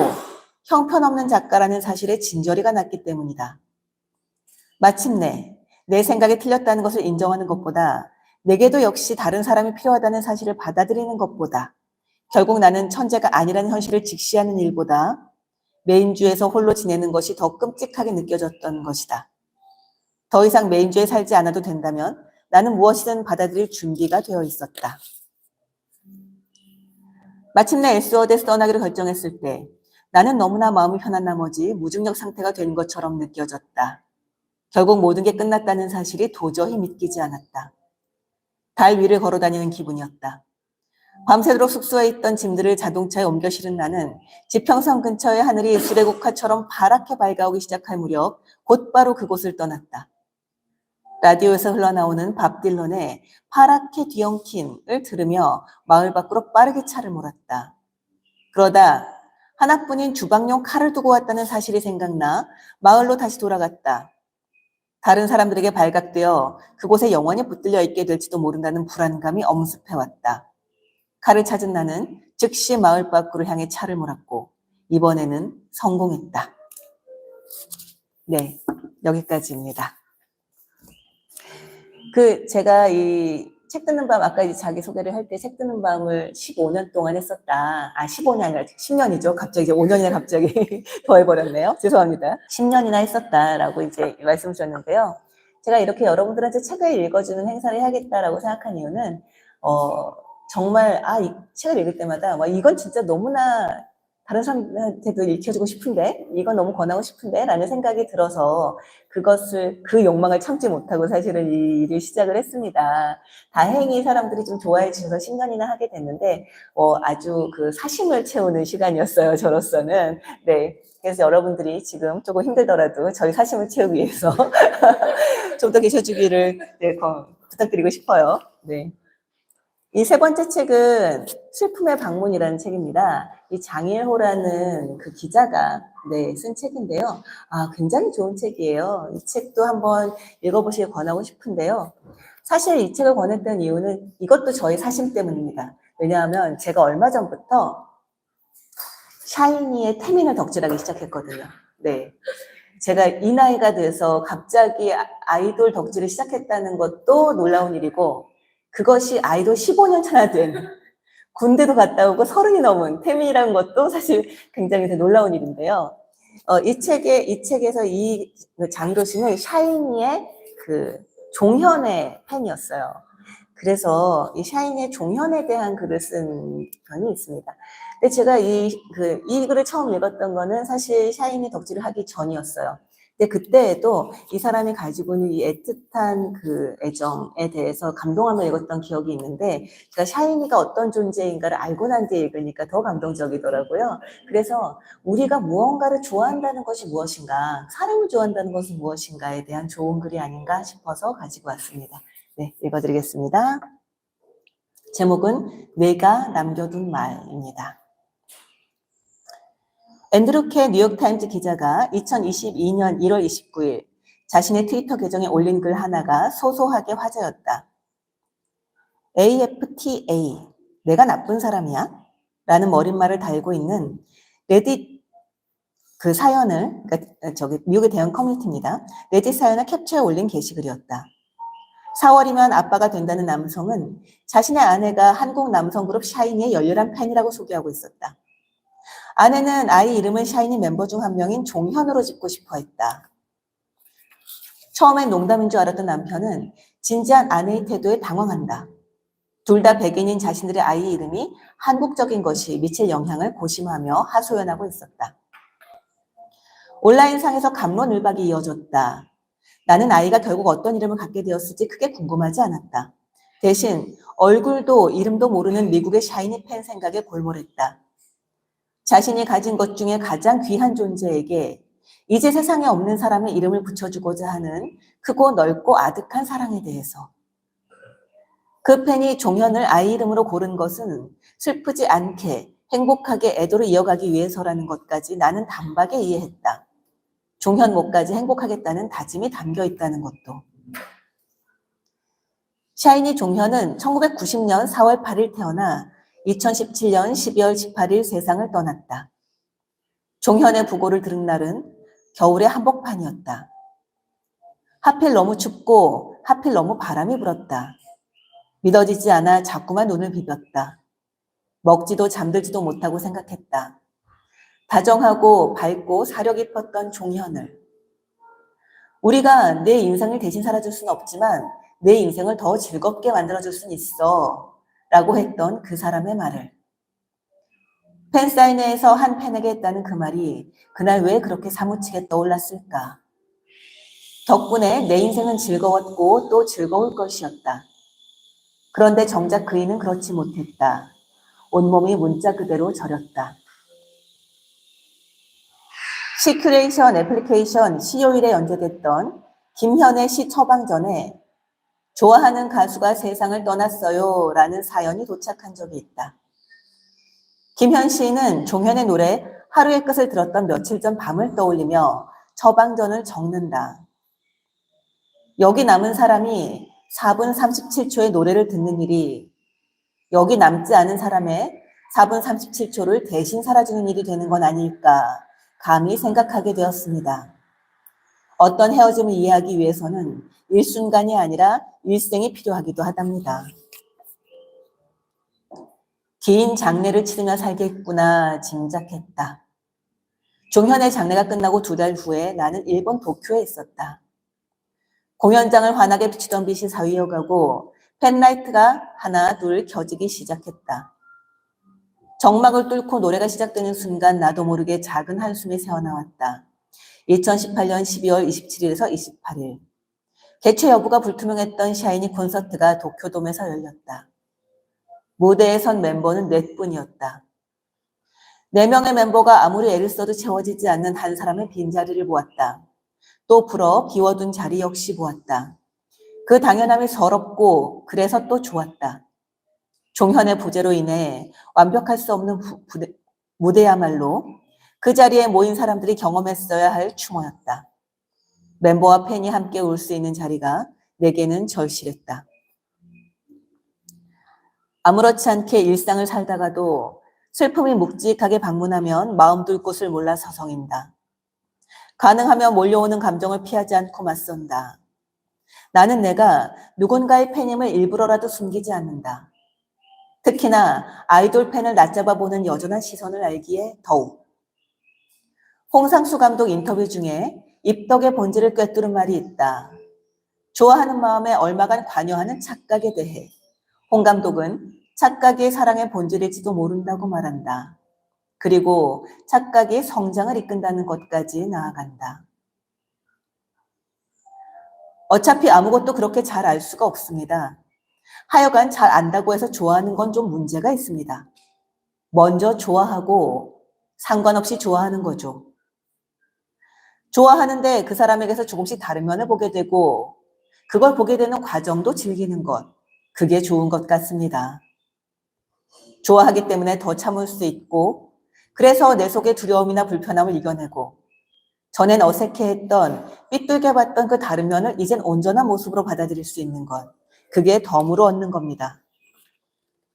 A: 형편없는 작가라는 사실에 진저리가 났기 때문이다. 마침내 내 생각이 틀렸다는 것을 인정하는 것보다 내게도 역시 다른 사람이 필요하다는 사실을 받아들이는 것보다 결국 나는 천재가 아니라는 현실을 직시하는 일보다 메인주에서 홀로 지내는 것이 더 끔찍하게 느껴졌던 것이다. 더 이상 메인주에 살지 않아도 된다면 나는 무엇이든 받아들일 준비가 되어 있었다. 마침내 에스워드에서 떠나기로 결정했을 때 나는 너무나 마음이 편한 나머지 무중력 상태가 된 것처럼 느껴졌다. 결국 모든 게 끝났다는 사실이 도저히 믿기지 않았다. 달 위를 걸어다니는 기분이었다. 밤새도록 숙소에 있던 짐들을 자동차에 옮겨 실은 나는 지평선 근처의 하늘이 수레국화처럼 파랗게 밝아오기 시작할 무렵 곧바로 그곳을 떠났다. 라디오에서 흘러나오는 밥 딜런의 파랗게 뒤엉킨을 들으며 마을 밖으로 빠르게 차를 몰았다. 그러다 하나뿐인 주방용 칼을 두고 왔다는 사실이 생각나 마을로 다시 돌아갔다. 다른 사람들에게 발각되어 그곳에 영원히 붙들려 있게 될지도 모른다는 불안감이 엄습해왔다. 칼을 찾은 나는 즉시 마을 밖으로 향해 차를 몰았고 이번에는 성공했다. 네, 여기까지입니다. 제가 이 책 듣는 밤, 아까 이제 자기소개를 할 때 책 듣는 밤을 15년 동안 했었다. 15년이 아니라 10년이죠. 갑자기 이제 5년이나 갑자기 더해버렸네요. 죄송합니다. 10년이나 했었다라고 이제 말씀을 주셨는데요. 제가 이렇게 여러분들한테 책을 읽어주는 행사를 해야겠다라고 생각한 이유는, 정말, 이 책을 읽을 때마다, 이건 진짜 너무나 다른 사람한테도 읽혀주고 싶은데, 이건 너무 권하고 싶은데, 라는 생각이 들어서 그 욕망을 참지 못하고 사실은 이 일을 시작을 했습니다. 다행히 사람들이 좀 좋아해 주셔서 10년이나 하게 됐는데, 아주 사심을 채우는 시간이었어요, 저로서는. 네. 그래서 여러분들이 지금 조금 힘들더라도 저희 사심을 채우기 위해서 좀 더 계셔주기를 네, 부탁드리고 싶어요. 네. 이 세 번째 책은 슬픔의 방문이라는 책입니다. 이 장일호라는 그 기자가 쓴 책인데요. 굉장히 좋은 책이에요. 이 책도 한번 읽어보시길 권하고 싶은데요. 사실 이 책을 권했던 이유는 이것도 저희 사심 때문입니다. 왜냐하면 제가 얼마 전부터 샤이니의 태민을 덕질하기 시작했거든요. 네. 제가 이 나이가 돼서 갑자기 아이돌 덕질을 시작했다는 것도 놀라운 일이고 그것이 아이돌 15년 차나 된 군대도 갔다 오고 30이 넘은 태민이라는 것도 사실 굉장히 놀라운 일인데요. 이 책에서 이 장희로 씨는 샤이니의 종현의 팬이었어요. 그래서 이 샤이니의 종현에 대한 글을 쓴 편이 있습니다. 근데 제가 이 글을 처음 읽었던 거는 사실 샤이니 덕질을 하기 전이었어요. 근데 그때에도 이 사람이 가지고 있는 이 애틋한 애정에 대해서 감동하며 읽었던 기억이 있는데, 제가 샤이니가 어떤 존재인가를 알고 난 뒤에 읽으니까 더 감동적이더라고요. 그래서 우리가 무언가를 좋아한다는 것이 무엇인가, 사람을 좋아한다는 것은 무엇인가에 대한 좋은 글이 아닌가 싶어서 가지고 왔습니다. 네, 읽어드리겠습니다. 제목은 내가 남겨둔 말입니다. 앤드루 캐 뉴욕타임즈 기자가 2022년 1월 29일 자신의 트위터 계정에 올린 글 하나가 소소하게 화제였다. AFTA, 내가 나쁜 사람이야? 라는 머릿말을 달고 있는 레딧 사연을, 미국의 대형 커뮤니티입니다. 레딧 사연을 캡처해 올린 게시글이었다. 4월이면 아빠가 된다는 남성은 자신의 아내가 한국 남성 그룹 샤이니의 열렬한 팬이라고 소개하고 있었다. 아내는 아이 이름을 샤이니 멤버 중 한 명인 종현으로 짓고 싶어 했다. 처음엔 농담인 줄 알았던 남편은 진지한 아내의 태도에 당황한다. 둘 다 백인인 자신들의 아이 이름이 한국적인 것이 미칠 영향을 고심하며 하소연하고 있었다. 온라인상에서 갑론을박이 이어졌다. 나는 아이가 결국 어떤 이름을 갖게 되었을지 크게 궁금하지 않았다. 대신 얼굴도 이름도 모르는 미국의 샤이니 팬 생각에 골몰했다. 자신이 가진 것 중에 가장 귀한 존재에게 이제 세상에 없는 사람의 이름을 붙여주고자 하는 크고 넓고 아득한 사랑에 대해서. 그 팬이 종현을 아이 이름으로 고른 것은 슬프지 않게 행복하게 애도를 이어가기 위해서라는 것까지 나는 단박에 이해했다. 종현 목까지 행복하겠다는 다짐이 담겨 있다는 것도. 샤이니 종현은 1990년 4월 8일 태어나 2017년 12월 18일 세상을 떠났다. 종현의 부고를 들은 날은 겨울의 한복판이었다. 하필 너무 춥고 하필 너무 바람이 불었다. 믿어지지 않아 자꾸만 눈을 비볐다. 먹지도 잠들지도 못하고 생각했다. 다정하고 밝고 사려 깊었던 종현을. 우리가 내 인생을 대신 살아줄 수는 없지만 내 인생을 더 즐겁게 만들어줄 순 있어 라고 했던 그 사람의 말을, 팬사인회에서 한 팬에게 했다는 그 말이 그날 왜 그렇게 사무치게 떠올랐을까? 덕분에 내 인생은 즐거웠고 또 즐거울 것이었다. 그런데 정작 그이는 그렇지 못했다. 온몸이 문자 그대로 저렸다. 시큐레이션 애플리케이션 시요일에 연재됐던 김현의 시 처방전에 좋아하는 가수가 세상을 떠났어요 라는 사연이 도착한 적이 있다. 김현 시인은 종현의 노래 하루의 끝을 들었던 며칠 전 밤을 떠올리며 처방전을 적는다. 여기 남은 사람이 4분 37초의 노래를 듣는 일이 여기 남지 않은 사람의 4분 37초를 대신 살아주는 일이 되는 건 아닐까 감히 생각하게 되었습니다. 어떤 헤어짐을 이해하기 위해서는 일순간이 아니라 일생이 필요하기도 하답니다. 긴 장례를 치르며 살겠구나 짐작했다. 종현의 장례가 끝나고 2달 후에 나는 일본 도쿄에 있었다. 공연장을 환하게 비추던 빛이 사위어가고 펜라이트가 하나 둘 켜지기 시작했다. 정막을 뚫고 노래가 시작되는 순간 나도 모르게 작은 한숨이 새어나왔다. 2018년 12월 27일에서 28일. 개최 여부가 불투명했던 샤이니 콘서트가 도쿄돔에서 열렸다. 무대에 선 멤버는 4분이었다. 4명의 멤버가 아무리 애를 써도 채워지지 않는 한 사람의 빈자리를 보았다. 또 불어 비워둔 자리 역시 보았다. 그 당연함이 서럽고 그래서 또 좋았다. 종현의 부재로 인해 완벽할 수 없는 무대야말로 그 자리에 모인 사람들이 경험했어야 할 추모였다. 멤버와 팬이 함께 울 수 있는 자리가 내게는 절실했다. 아무렇지 않게 일상을 살다가도 슬픔이 묵직하게 방문하면 마음 둘 곳을 몰라 서성인다. 가능하면 몰려오는 감정을 피하지 않고 맞선다. 나는 내가 누군가의 팬임을 일부러라도 숨기지 않는다. 특히나 아이돌 팬을 낮잡아 보는 여전한 시선을 알기에 더욱. 홍상수 감독 인터뷰 중에 입덕의 본질을 꿰뚫은 말이 있다. 좋아하는 마음에 얼마간 관여하는 착각에 대해 홍 감독은 착각이 사랑의 본질일지도 모른다고 말한다. 그리고 착각이 성장을 이끈다는 것까지 나아간다. 어차피 아무것도 그렇게 잘 알 수가 없습니다. 하여간 잘 안다고 해서 좋아하는 건 좀 문제가 있습니다. 먼저 좋아하고 상관없이 좋아하는 거죠. 좋아하는데 그 사람에게서 조금씩 다른 면을 보게 되고 그걸 보게 되는 과정도 즐기는 것, 그게 좋은 것 같습니다. 좋아하기 때문에 더 참을 수 있고 그래서 내 속의 두려움이나 불편함을 이겨내고 전엔 어색해했던 삐뚤게 봤던 그 다른 면을 이젠 온전한 모습으로 받아들일 수 있는 것, 그게 덤으로 얻는 겁니다.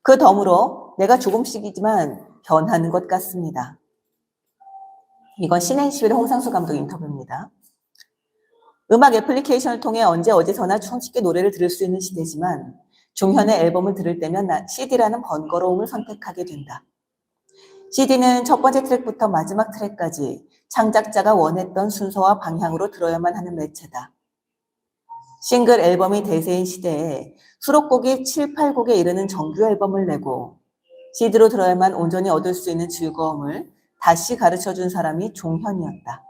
A: 그 덤으로 내가 조금씩이지만 변하는 것 같습니다. 이건 신행11 홍상수 감독 인터뷰입니다. 음악 애플리케이션을 통해 언제 어디서나 손쉽게 노래를 들을 수 있는 시대지만 종현의 앨범을 들을 때면 CD라는 번거로움을 선택하게 된다. CD는 첫 번째 트랙부터 마지막 트랙까지 창작자가 원했던 순서와 방향으로 들어야만 하는 매체다. 싱글 앨범이 대세인 시대에 수록곡이 7, 8곡에 이르는 정규 앨범을 내고 CD로 들어야만 온전히 얻을 수 있는 즐거움을 다시 가르쳐준 사람이 종현이었다.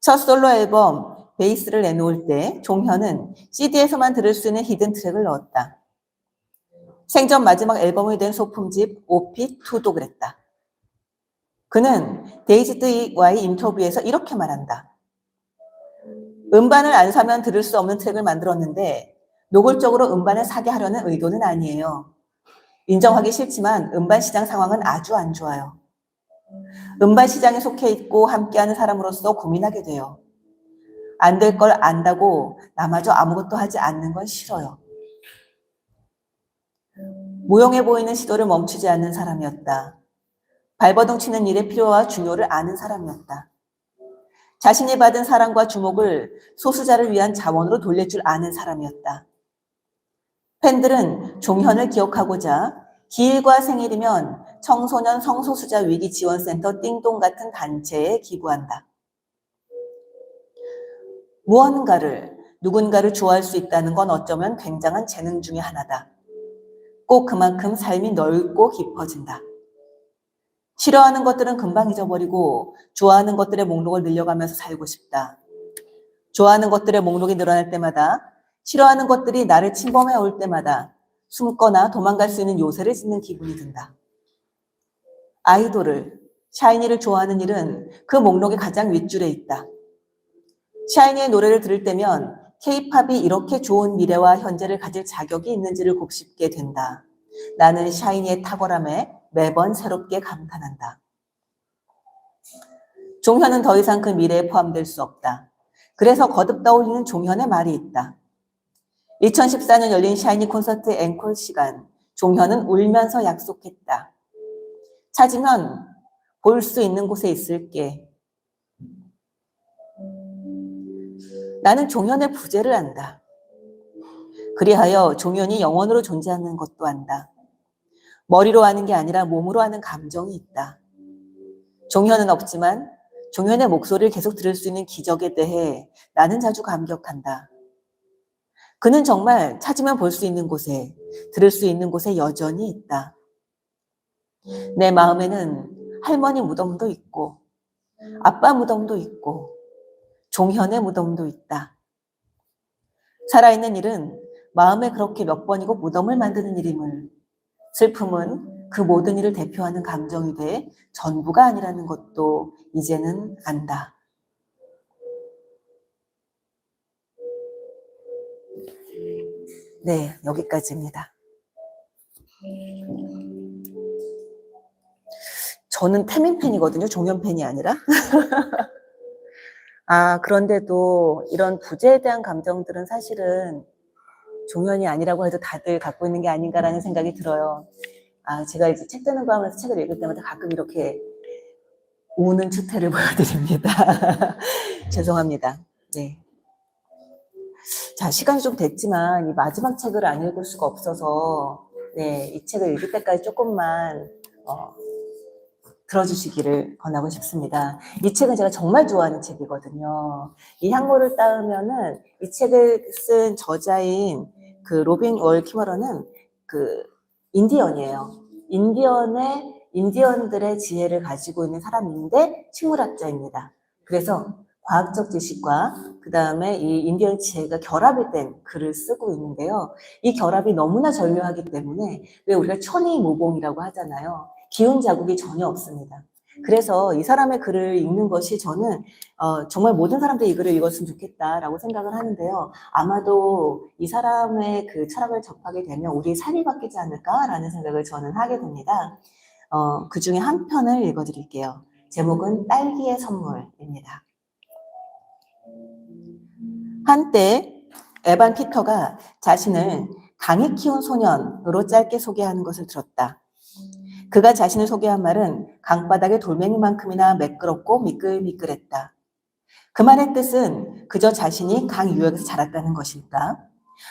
A: 첫 솔로 앨범 베이스를 내놓을 때 종현은 CD에서만 들을 수 있는 히든 트랙을 넣었다. 생전 마지막 앨범이 된 소품집 OP2도 그랬다. 그는 데이지드와의 인터뷰에서 이렇게 말한다. 음반을 안 사면 들을 수 없는 트랙을 만들었는데 노골적으로 음반을 사게 하려는 의도는 아니에요. 인정하기 싫지만 음반 시장 상황은 아주 안 좋아요. 음반 시장에 속해 있고 함께하는 사람으로서 고민하게 돼요. 안 될 걸 안다고 나마저 아무것도 하지 않는 건 싫어요. 무용해 보이는 시도를 멈추지 않는 사람이었다. 발버둥 치는 일의 필요와 중요를 아는 사람이었다. 자신이 받은 사랑과 주목을 소수자를 위한 자원으로 돌릴 줄 아는 사람이었다. 팬들은 종현을 기억하고자 기일과 생일이면 청소년 성소수자 위기지원센터 띵동 같은 단체에 기부한다. 무언가를 누군가를 좋아할 수 있다는 건 어쩌면 굉장한 재능 중에 하나다. 꼭 그만큼 삶이 넓고 깊어진다. 싫어하는 것들은 금방 잊어버리고 좋아하는 것들의 목록을 늘려가면서 살고 싶다. 좋아하는 것들의 목록이 늘어날 때마다 싫어하는 것들이 나를 침범해 올 때마다 숨거나 도망갈 수 있는 요새를 짓는 기분이 든다. 아이돌을, 샤이니를 좋아하는 일은 그 목록의 가장 윗줄에 있다. 샤이니의 노래를 들을 때면 K-팝이 이렇게 좋은 미래와 현재를 가질 자격이 있는지를 곱씹게 된다. 나는 샤이니의 탁월함에 매번 새롭게 감탄한다. 종현은 더 이상 그 미래에 포함될 수 없다. 그래서 거듭 떠올리는 종현의 말이 있다. 2014년 열린 샤이니 콘서트 앵콜 시간, 종현은 울면서 약속했다. 찾으면 볼 수 있는 곳에 있을게. 나는 종현의 부재를 안다. 그리하여 종현이 영원으로 존재하는 것도 안다. 머리로 아는 게 아니라 몸으로 아는 감정이 있다. 종현은 없지만 종현의 목소리를 계속 들을 수 있는 기적에 대해 나는 자주 감격한다. 그는 정말 찾으면 볼 수 있는 곳에, 들을 수 있는 곳에 여전히 있다. 내 마음에는 할머니 무덤도 있고 아빠 무덤도 있고 종현의 무덤도 있다. 살아있는 일은 마음에 그렇게 몇 번이고 무덤을 만드는 일임을, 슬픔은 그 모든 일을 대표하는 감정이 돼 전부가 아니라는 것도 이제는 안다. 네, 여기까지입니다. 저는 태민 팬이거든요. 종현 팬이 아니라. 그런데도 이런 부재에 대한 감정들은 사실은 종현이 아니라고 해도 다들 갖고 있는 게 아닌가라는 생각이 들어요. 제가 이제 책 뜨는 거 하면서 책을 읽을 때마다 가끔 이렇게 우는 추태를 보여드립니다. 죄송합니다. 네. 자, 시간이 좀 됐지만 이 마지막 책을 안 읽을 수가 없어서 네, 이 책을 읽을 때까지 조금만 들어주시기를 권하고 싶습니다. 이 책은 제가 정말 좋아하는 책이거든요. 이 향로를 따으면은 이 책을 쓴 저자인 그 로빈 월 키머러는 그 인디언이에요. 인디언들의 지혜를 가지고 있는 사람인데 식물학자입니다. 그래서 과학적 지식과 그 다음에 이 인디언 지혜가 결합이 된 글을 쓰고 있는데요. 이 결합이 너무나 절묘하기 때문에 왜 우리가 천이무봉이라고 하잖아요. 기운 자국이 전혀 없습니다. 그래서 이 사람의 글을 읽는 것이 저는 정말 모든 사람들이 이 글을 읽었으면 좋겠다라고 생각을 하는데요. 아마도 이 사람의 그 철학을 접하게 되면 우리의 삶이 바뀌지 않을까라는 생각을 저는 하게 됩니다. 그 중에 한 편을 읽어드릴게요. 제목은 딸기의 선물입니다. 한때 에반 피터가 자신을 강히 키운 소년으로 짧게 소개하는 것을 들었다. 그가 자신을 소개한 말은 강바닥의 돌멩이만큼이나 매끄럽고 미끌미끌했다. 그 말의 뜻은 그저 자신이 강 유역에서 자랐다는 것일까?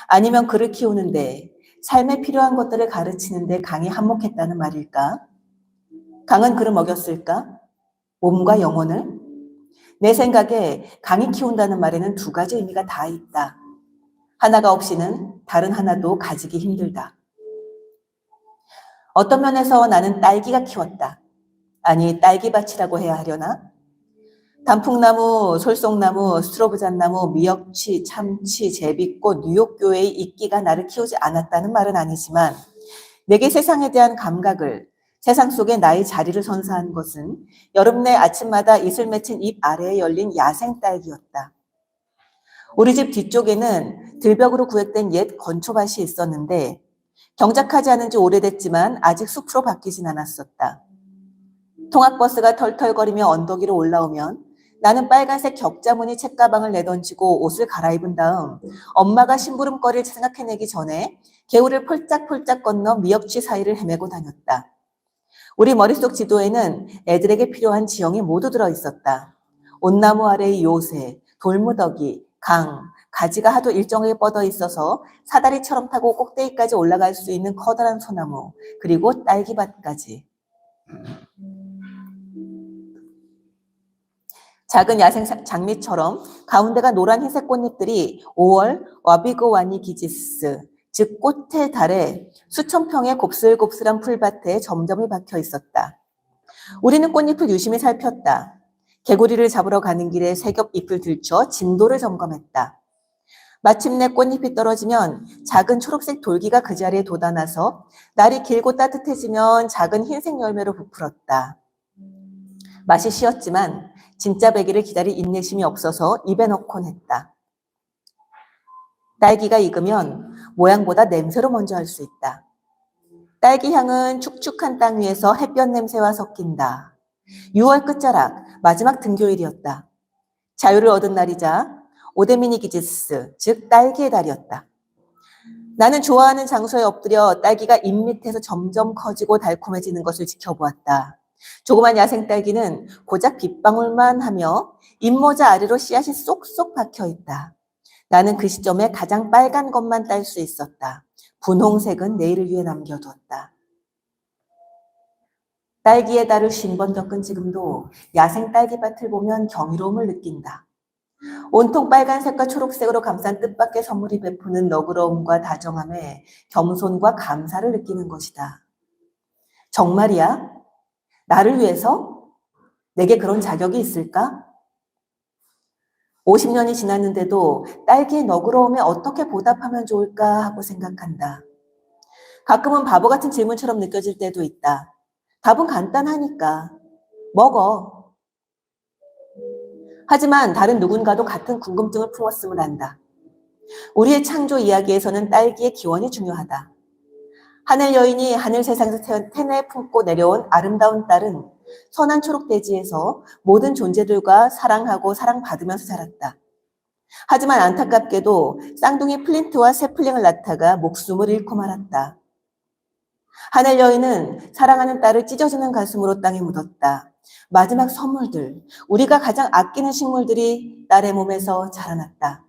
A: 아니면 그를 키우는데 삶에 필요한 것들을 가르치는데 강이 한몫했다는 말일까? 강은 그를 먹였을까? 몸과 영혼을? 내 생각에 강이 키운다는 말에는 두 가지 의미가 다 있다. 하나가 없이는 다른 하나도 가지기 힘들다. 어떤 면에서 나는 딸기가 키웠다. 아니, 딸기밭이라고 해야 하려나? 단풍나무, 솔송나무, 스트로브잣나무, 미역치, 참치, 제비꽃, 뉴욕교회의 이끼가 나를 키우지 않았다는 말은 아니지만 내게 세상에 대한 감각을, 세상 속에 나의 자리를 선사한 것은 여름 내 아침마다 이슬 맺힌 잎 아래에 열린 야생 딸기였다. 우리 집 뒤쪽에는 들벽으로 구획된 옛 건초밭이 있었는데 경작하지 않은 지 오래됐지만 아직 숲으로 바뀌진 않았었다. 통학버스가 털털거리며 언덕 위로 올라오면 나는 빨간색 격자무늬 책가방을 내던지고 옷을 갈아입은 다음 엄마가 심부름거리를 생각해내기 전에 개울을 폴짝폴짝 건너 미역치 사이를 헤매고 다녔다. 우리 머릿속 지도에는 애들에게 필요한 지형이 모두 들어있었다. 온나무 아래의 요새, 돌무더기, 강, 가지가 하도 일정하게 뻗어 있어서 사다리처럼 타고 꼭대기까지 올라갈 수 있는 커다란 소나무, 그리고 딸기밭까지. 작은 야생 장미처럼 가운데가 노란 흰색 꽃잎들이 5월 와비고와니기지스, 즉 꽃의 달에 수천 평의 곱슬곱슬한 풀밭에 점점이 박혀 있었다. 우리는 꽃잎을 유심히 살폈다. 개구리를 잡으러 가는 길에 새겹 잎을 들춰 진도를 점검했다. 마침내 꽃잎이 떨어지면 작은 초록색 돌기가 그 자리에 돋아나서 날이 길고 따뜻해지면 작은 흰색 열매로 부풀었다. 맛이 쉬었지만 진짜 배기를 기다릴 인내심이 없어서 입에 넣곤 했다. 딸기가 익으면 모양보다 냄새로 먼저 알 수 있다. 딸기 향은 축축한 땅 위에서 햇볕 냄새와 섞인다. 6월 끝자락 마지막 등교일이었다. 자유를 얻은 날이자 오데미니기지스, 즉 딸기의 달이었다. 나는 좋아하는 장소에 엎드려 딸기가 잎 밑에서 점점 커지고 달콤해지는 것을 지켜보았다. 조그만 야생 딸기는 고작 빗방울만 하며 잎모자 아래로 씨앗이 쏙쏙 박혀있다. 나는 그 시점에 가장 빨간 것만 딸 수 있었다. 분홍색은 내일을 위해 남겨두었다. 딸기의 달을 50번 겪은 지금도 야생 딸기밭을 보면 경이로움을 느낀다. 온통 빨간색과 초록색으로 감싼 뜻밖의 선물이 베푸는 너그러움과 다정함에 겸손과 감사를 느끼는 것이다. 정말이야? 나를 위해서? 내게 그런 자격이 있을까? 50년이 지났는데도 딸기의 너그러움에 어떻게 보답하면 좋을까 하고 생각한다. 가끔은 바보 같은 질문처럼 느껴질 때도 있다. 답은 간단하니까. 먹어. 하지만 다른 누군가도 같은 궁금증을 품었음을 안다. 우리의 창조 이야기에서는 딸기의 기원이 중요하다. 하늘 여인이 하늘 세상에서 태내 품고 내려온 아름다운 딸은 선한 초록 대지에서 모든 존재들과 사랑하고 사랑받으면서 자랐다. 하지만 안타깝게도 쌍둥이 플린트와 세플링을 낳다가 목숨을 잃고 말았다. 하늘 여인은 사랑하는 딸을 찢어지는 가슴으로 땅에 묻었다. 마지막 선물들, 우리가 가장 아끼는 식물들이 딸의 몸에서 자라났다.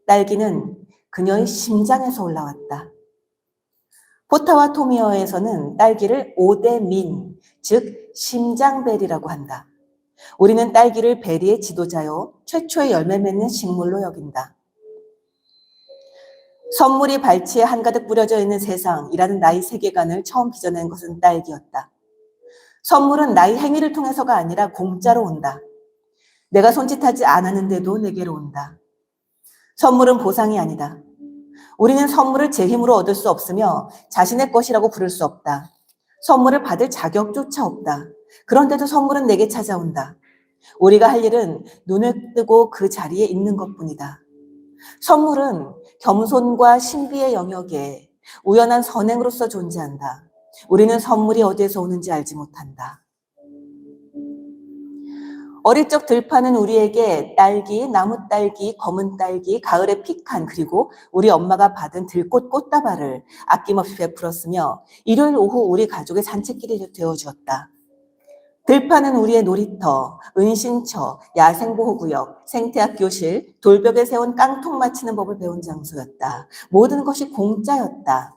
A: 딸기는 그녀의 심장에서 올라왔다. 포타와 토미어에서는 딸기를 오데민, 즉 심장베리라고 한다. 우리는 딸기를 베리의 지도자요, 최초의 열매 맺는 식물로 여긴다. 선물이 발치에 한가득 뿌려져 있는 세상이라는 나의 세계관을 처음 빚어낸 것은 딸기였다. 선물은 나의 행위를 통해서가 아니라 공짜로 온다. 내가 손짓하지 않았는데도 내게로 온다. 선물은 보상이 아니다. 우리는 선물을 제 힘으로 얻을 수 없으며 자신의 것이라고 부를 수 없다. 선물을 받을 자격조차 없다. 그런데도 선물은 내게 찾아온다. 우리가 할 일은 눈을 뜨고 그 자리에 있는 것뿐이다. 선물은 겸손과 신비의 영역에 우연한 선행으로서 존재한다. 우리는 선물이 어디에서 오는지 알지 못한다. 어릴 적 들판은 우리에게 딸기, 나무딸기, 검은 딸기, 가을의 피칸, 그리고 우리 엄마가 받은 들꽃 꽃다발을 아낌없이 베풀었으며 일요일 오후 우리 가족의 산책길이 되어주었다. 들판은 우리의 놀이터, 은신처, 야생보호구역, 생태학 교실, 돌벽에 세운 깡통 맞히는 법을 배운 장소였다. 모든 것이 공짜였다.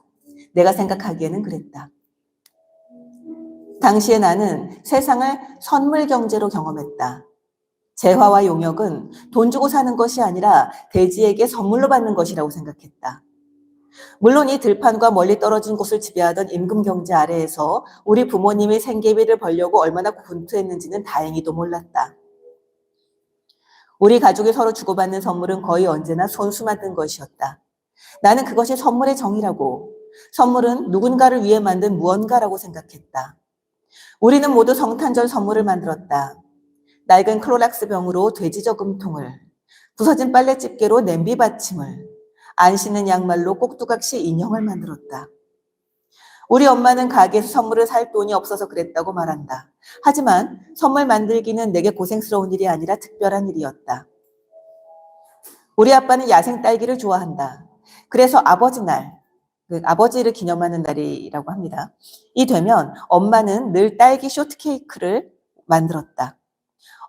A: 내가 생각하기에는 그랬다. 당시에 나는 세상을 선물 경제로 경험했다. 재화와 용역은 돈 주고 사는 것이 아니라 대지에게 선물로 받는 것이라고 생각했다. 물론 이 들판과 멀리 떨어진 곳을 지배하던 임금 경제 아래에서 우리 부모님이 생계비를 벌려고 얼마나 분투했는지는 다행히도 몰랐다. 우리 가족이 서로 주고받는 선물은 거의 언제나 손수 만든 것이었다. 나는 그것이 선물의 정의라고, 선물은 누군가를 위해 만든 무언가라고 생각했다. 우리는 모두 성탄절 선물을 만들었다. 낡은 클로락스 병으로 돼지 저금통을, 부서진 빨래 집게로 냄비 받침을, 안 씻는 양말로 꼭두각시 인형을 만들었다. 우리 엄마는 가게에서 선물을 살 돈이 없어서 그랬다고 말한다. 하지만 선물 만들기는 내게 고생스러운 일이 아니라 특별한 일이었다. 우리 아빠는 야생 딸기를 좋아한다. 그래서 아버지 날, 아버지를 기념하는 날이라고 합니다. 이 되면 엄마는 늘 딸기 쇼트케이크를 만들었다.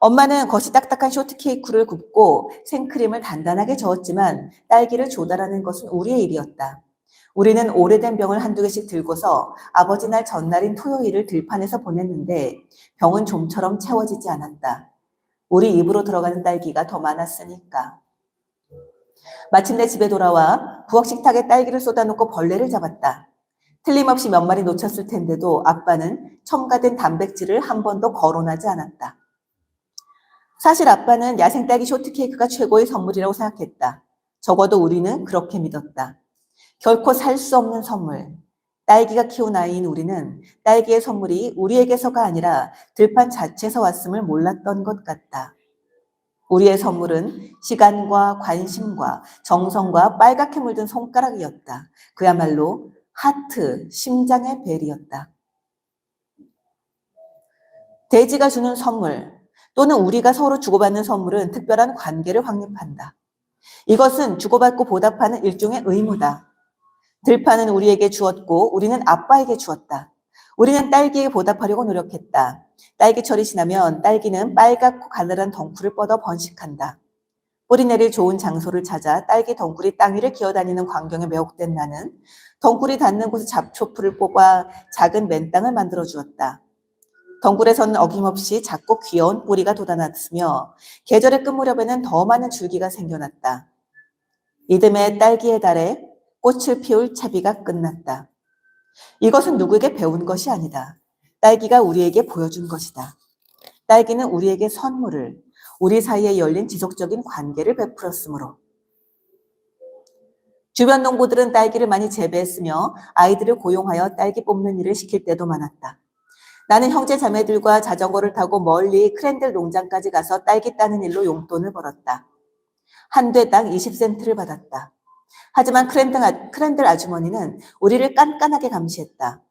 A: 엄마는 겉이 딱딱한 쇼트케이크를 굽고 생크림을 단단하게 저었지만 딸기를 조달하는 것은 우리의 일이었다. 우리는 오래된 병을 한두 개씩 들고서 아버지 날 전날인 토요일을 들판에서 보냈는데 병은 좀처럼 채워지지 않았다. 우리 입으로 들어가는 딸기가 더 많았으니까. 마침내 집에 돌아와 부엌 식탁에 딸기를 쏟아놓고 벌레를 잡았다. 틀림없이 몇 마리 놓쳤을 텐데도 아빠는 첨가된 단백질을 한 번도 거론하지 않았다. 사실 아빠는 야생 딸기 쇼트케이크가 최고의 선물이라고 생각했다. 적어도 우리는 그렇게 믿었다. 결코 살 수 없는 선물. 딸기가 키운 아이인 우리는 딸기의 선물이 우리에게서가 아니라 들판 자체에서 왔음을 몰랐던 것 같다. 우리의 선물은 시간과 관심과 정성과 빨갛게 물든 손가락이었다. 그야말로 하트, 심장의 벨이었다. 대지가 주는 선물 또는 우리가 서로 주고받는 선물은 특별한 관계를 확립한다. 이것은 주고받고 보답하는 일종의 의무다. 들판은 우리에게 주었고 우리는 아빠에게 주었다. 우리는 딸기에 보답하려고 노력했다. 딸기철이 지나면 딸기는 빨갛고 가늘한 덩쿨을 뻗어 번식한다. 뿌리 내릴 좋은 장소를 찾아 딸기 덩쿨이 땅 위를 기어다니는 광경에 매혹된 나는 덩쿨이 닿는 곳에 잡초풀을 뽑아 작은 맨땅을 만들어 주었다. 덩굴에서는 어김없이 작고 귀여운 뿌리가 돋아났으며 계절의 끝 무렵에는 더 많은 줄기가 생겨났다. 이듬해 딸기의 달에 꽃을 피울 채비가 끝났다. 이것은 누구에게 배운 것이 아니다. 딸기가 우리에게 보여준 것이다. 딸기는 우리에게 선물을, 우리 사이에 열린 지속적인 관계를 베풀었으므로. 주변 농부들은 딸기를 많이 재배했으며 아이들을 고용하여 딸기 뽑는 일을 시킬 때도 많았다. 나는 형제 자매들과 자전거를 타고 멀리 크랜델 농장까지 가서 딸기 따는 일로 용돈을 벌었다. 한 대당 20센트를 받았다. 하지만 크랜델 아주머니는 우리를 깐깐하게 감시했다.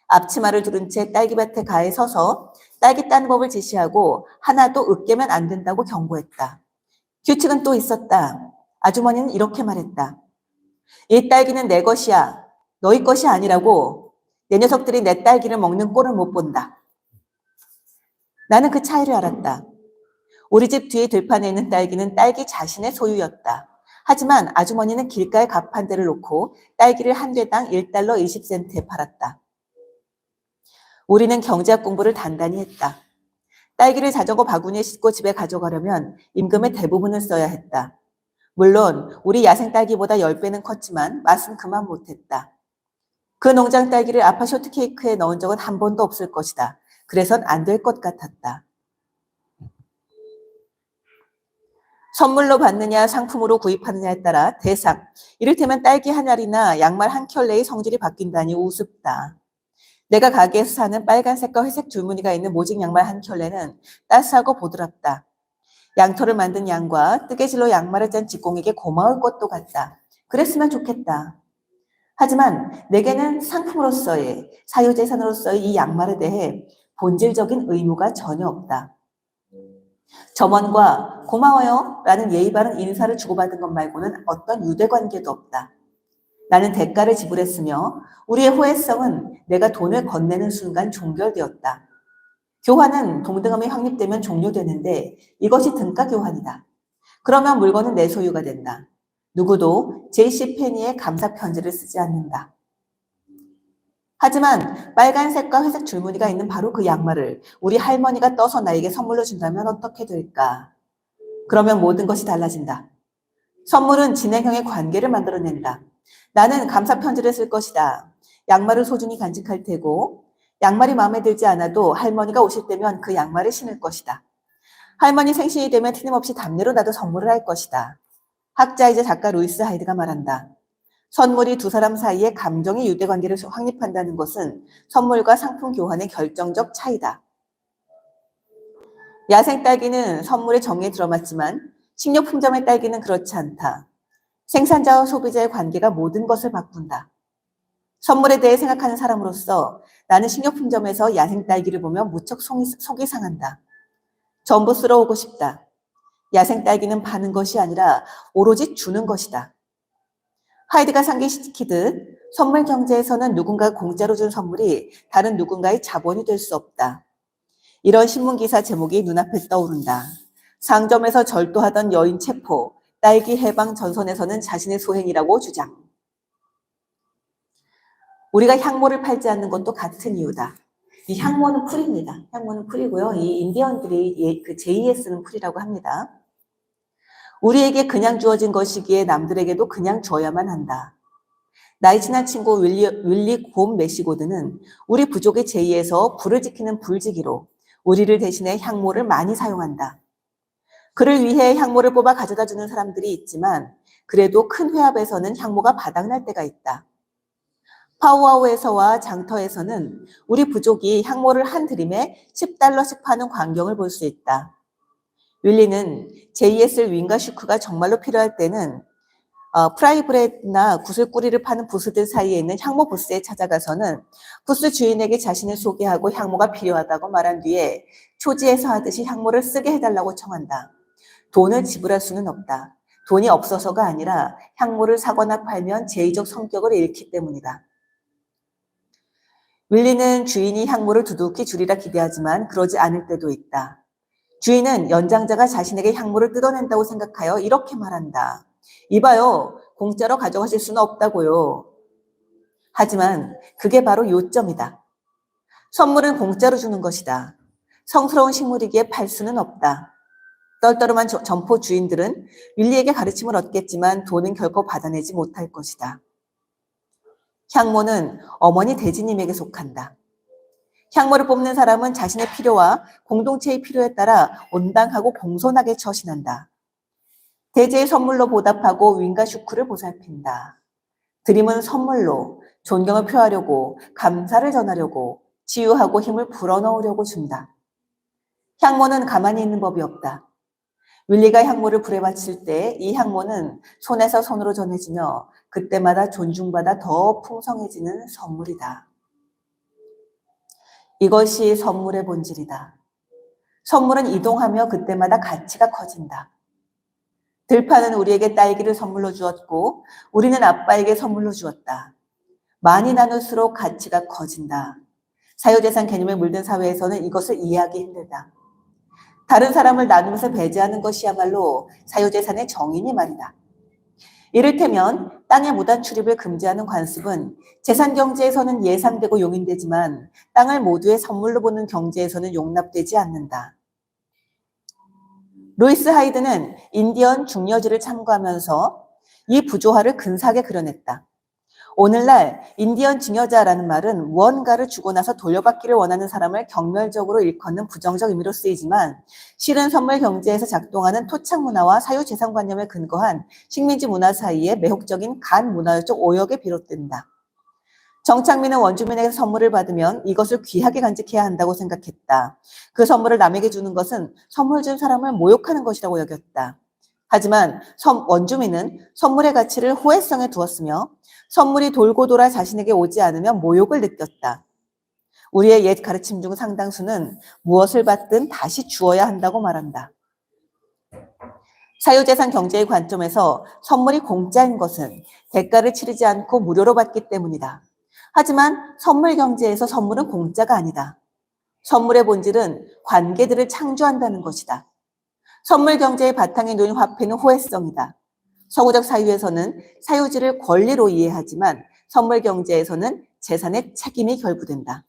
A: 앞치마를 두른 채 딸기밭에 가에 서서 딸기 따는 법을 지시하고 하나도 으깨면 안 된다고 경고했다. 규칙은 또 있었다. 아주머니는 이렇게 말했다. 이 딸기는 내 것이야. 너희 것이 아니라고. 내 녀석들이 내 딸기를 먹는 꼴을 못 본다. 나는 그 차이를 알았다. 우리 집 뒤에 들판에 있는 딸기는 딸기 자신의 소유였다. 하지만 아주머니는 길가에 갑 한 대를 놓고 딸기를 한 대당 1달러 20센트에 팔았다. 우리는 경제학 공부를 단단히 했다. 딸기를 자전거 바구니에 싣고 집에 가져가려면 임금의 대부분을 써야 했다. 물론 우리 야생 딸기보다 10배는 컸지만 맛은 그만 못했다. 그 농장 딸기를 아빠 쇼트케이크에 넣은 적은 한 번도 없을 것이다. 그래선 안 될 것 같았다. 선물로 받느냐 상품으로 구입하느냐에 따라 대상, 이를테면 딸기 한 알이나 양말 한 켤레의 성질이 바뀐다니 우습다. 내가 가게에서 사는 빨간색과 회색 줄무늬가 있는 모직 양말 한 켤레는 따스하고 보드랍다. 양털을 만든 양과 뜨개질로 양말을 짠 직공에게 고마울 것도 같다. 그랬으면 좋겠다. 하지만 내게는 상품으로서의, 사유재산으로서의 이 양말에 대해 본질적인 의무가 전혀 없다. 점원과 고마워요 라는 예의 바른 인사를 주고받은 것 말고는 어떤 유대관계도 없다. 나는 대가를 지불했으며 우리의 호혜성은 내가 돈을 건네는 순간 종결되었다. 교환은 동등함이 확립되면 종료되는데 이것이 등가 교환이다. 그러면 물건은 내 소유가 된다. 누구도 J.C. 페니의 감사 편지를 쓰지 않는다. 하지만 빨간색과 회색 줄무늬가 있는 바로 그 양말을 우리 할머니가 떠서 나에게 선물로 준다면 어떻게 될까? 그러면 모든 것이 달라진다. 선물은 진행형의 관계를 만들어낸다. 나는 감사 편지를 쓸 것이다. 양말을 소중히 간직할 테고 양말이 마음에 들지 않아도 할머니가 오실 때면 그 양말을 신을 것이다. 할머니 생신이 되면 틀림없이 답례로 나도 선물을 할 것이다. 학자이자 작가 루이스 하이드가 말한다. 선물이 두 사람 사이의 감정의 유대관계를 확립한다는 것은 선물과 상품 교환의 결정적 차이다. 야생 딸기는 선물의 정의에 들어맞지만 식료품점의 딸기는 그렇지 않다. 생산자와 소비자의 관계가 모든 것을 바꾼다. 선물에 대해 생각하는 사람으로서 나는 식료품점에서 야생 딸기를 보면 무척 속이 상한다. 전부 쓸어오고 싶다. 야생 딸기는 파는 것이 아니라 오로지 주는 것이다. 하이드가 상기시키듯 선물 경제에서는 누군가 공짜로 준 선물이 다른 누군가의 자본이 될 수 없다. 이런 신문기사 제목이 눈앞에 떠오른다. 상점에서 절도하던 여인 체포, 딸기 해방 전선에서는 자신의 소행이라고 주장. 우리가 향모를 팔지 않는 것도 같은 이유다. 이 향모는 풀입니다. 향모는 풀이고요. 이 인디언들이 그 제이에 쓰는 풀이라고 합니다. 우리에게 그냥 주어진 것이기에 남들에게도 그냥 줘야만 한다. 나이 친한 친구 윌리 곰 메시고드는 우리 부족의 제의에서 불을 지키는 불지기로 우리를 대신해 향모를 많이 사용한다. 그를 위해 향모를 뽑아 가져다 주는 사람들이 있지만 그래도 큰 회합에서는 향모가 바닥날 때가 있다. 파우아우에서와 장터에서는 우리 부족이 향모를 한 드림에 $10씩 파는 광경을 볼 수 있다. 윌리는 제이에 쓸 윙과 슈크가 정말로 필요할 때는 프라이브레드나 구슬꾸리를 파는 부스들 사이에 있는 향모 부스에 찾아가서는 부스 주인에게 자신을 소개하고 향모가 필요하다고 말한 뒤에 초지에서 하듯이 향모를 쓰게 해달라고 청한다. 돈을 지불할 수는 없다. 돈이 없어서가 아니라 향모를 사거나 팔면 제의적 성격을 잃기 때문이다. 윌리는 주인이 향모를 두둑히 주리라 기대하지만 그러지 않을 때도 있다. 주인은 연장자가 자신에게 향모를 뜯어낸다고 생각하여 이렇게 말한다. 이봐요, 공짜로 가져가실 수는 없다고요. 하지만 그게 바로 요점이다. 선물은 공짜로 주는 것이다. 성스러운 식물이기에 팔 수는 없다. 떨떠름한 점포 주인들은 윌리에게 가르침을 얻겠지만 돈은 결코 받아내지 못할 것이다. 향모는 어머니 대지님에게 속한다. 향모를 뽑는 사람은 자신의 필요와 공동체의 필요에 따라 온당하고 공손하게 처신한다. 대제의 선물로 보답하고 윙과 슈크를 보살핀다. 드림은 선물로 존경을 표하려고 감사를 전하려고 치유하고 힘을 불어넣으려고 준다. 향모는 가만히 있는 법이 없다. 윌리가 향모를 불에 바칠 때 이 향모는 손에서 손으로 전해지며 그때마다 존중받아 더 풍성해지는 선물이다. 이것이 선물의 본질이다. 선물은 이동하며 그때마다 가치가 커진다. 들판은 우리에게 딸기를 선물로 주었고 우리는 아빠에게 선물로 주었다. 많이 나눌수록 가치가 커진다. 사유재산 개념에 물든 사회에서는 이것을 이해하기 힘들다. 다른 사람을 나누면서 배제하는 것이야말로 사유재산의 정의니 말이다. 이를테면 땅의 무단 출입을 금지하는 관습은 재산 경제에서는 예상되고 용인되지만 땅을 모두의 선물로 보는 경제에서는 용납되지 않는다. 로이스 하이드는 인디언 중려지를 참고하면서 이 부조화를 근사하게 그려냈다. 오늘날 인디언 증여자라는 말은 무언가를 주고 나서 돌려받기를 원하는 사람을 경멸적으로 일컫는 부정적 의미로 쓰이지만 실은 선물 경제에서 작동하는 토착 문화와 사유재산관념에 근거한 식민지 문화 사이의 매혹적인 간문화적 오역에 비롯된다. 정창민은 원주민에게서 선물을 받으면 이것을 귀하게 간직해야 한다고 생각했다. 그 선물을 남에게 주는 것은 선물 준 사람을 모욕하는 것이라고 여겼다. 하지만 원주민은 선물의 가치를 호혜성에 두었으며 선물이 돌고 돌아 자신에게 오지 않으면 모욕을 느꼈다. 우리의 옛 가르침 중 상당수는 무엇을 받든 다시 주어야 한다고 말한다. 사유재산 경제의 관점에서 선물이 공짜인 것은 대가를 치르지 않고 무료로 받기 때문이다. 하지만 선물 경제에서 선물은 공짜가 아니다. 선물의 본질은 관계들을 창조한다는 것이다. 선물 경제의 바탕에 놓인 화폐는 호혜성이다. 서구적 사유에서는 사유지를 권리로 이해하지만 선물 경제에서는 재산의 책임이 결부된다.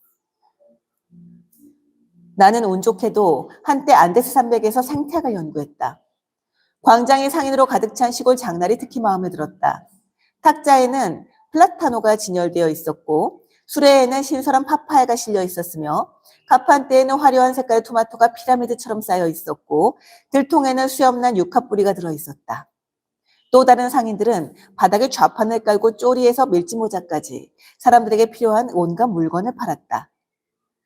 A: 나는 운 좋게도 한때 안데스 산맥에서 생태학을 연구했다. 광장이 상인으로 가득 찬 시골 장날이 특히 마음에 들었다. 탁자에는 플라타노가 진열되어 있었고 수레에는 신선한 파파야가 실려 있었으며 가판대에는 화려한 색깔의 토마토가 피라미드처럼 쌓여 있었고 들통에는 수염난 유카 뿌리가 들어있었다. 또 다른 상인들은 바닥에 좌판을 깔고 쪼리에서 밀짚모자까지 사람들에게 필요한 온갖 물건을 팔았다.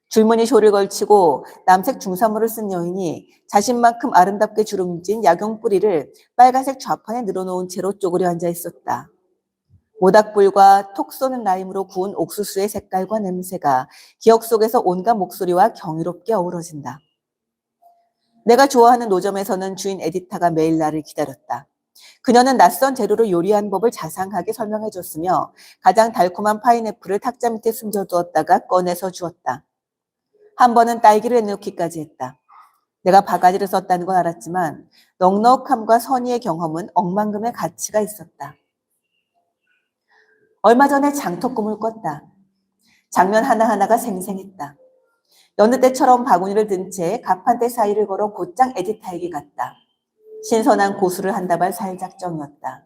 A: 줄무늬 쇼를 걸치고 남색 중사모를 쓴 여인이 자신만큼 아름답게 주름진 야경뿌리를 빨간색 좌판에 늘어놓은 채로 쪼그려 앉아 있었다. 모닥불과 톡 쏘는 라임으로 구운 옥수수의 색깔과 냄새가 기억 속에서 온갖 목소리와 경이롭게 어우러진다. 내가 좋아하는 노점에서는 주인 에디타가 매일 나를 기다렸다. 그녀는 낯선 재료로 요리한 법을 자상하게 설명해줬으며 가장 달콤한 파인애플을 탁자 밑에 숨겨두었다가 꺼내서 주었다. 한 번은 딸기를 내놓기까지 했다. 내가 바가지를 썼다는 건 알았지만 넉넉함과 선의의 경험은 억만금의 가치가 있었다. 얼마 전에 장터 꿈을 꿨다. 장면 하나하나가 생생했다. 여느 때처럼 바구니를 든 채 갑판대 사이를 걸어 곧장 에디타에게 갔다. 신선한 고수를 한 다발 살 작정이었다.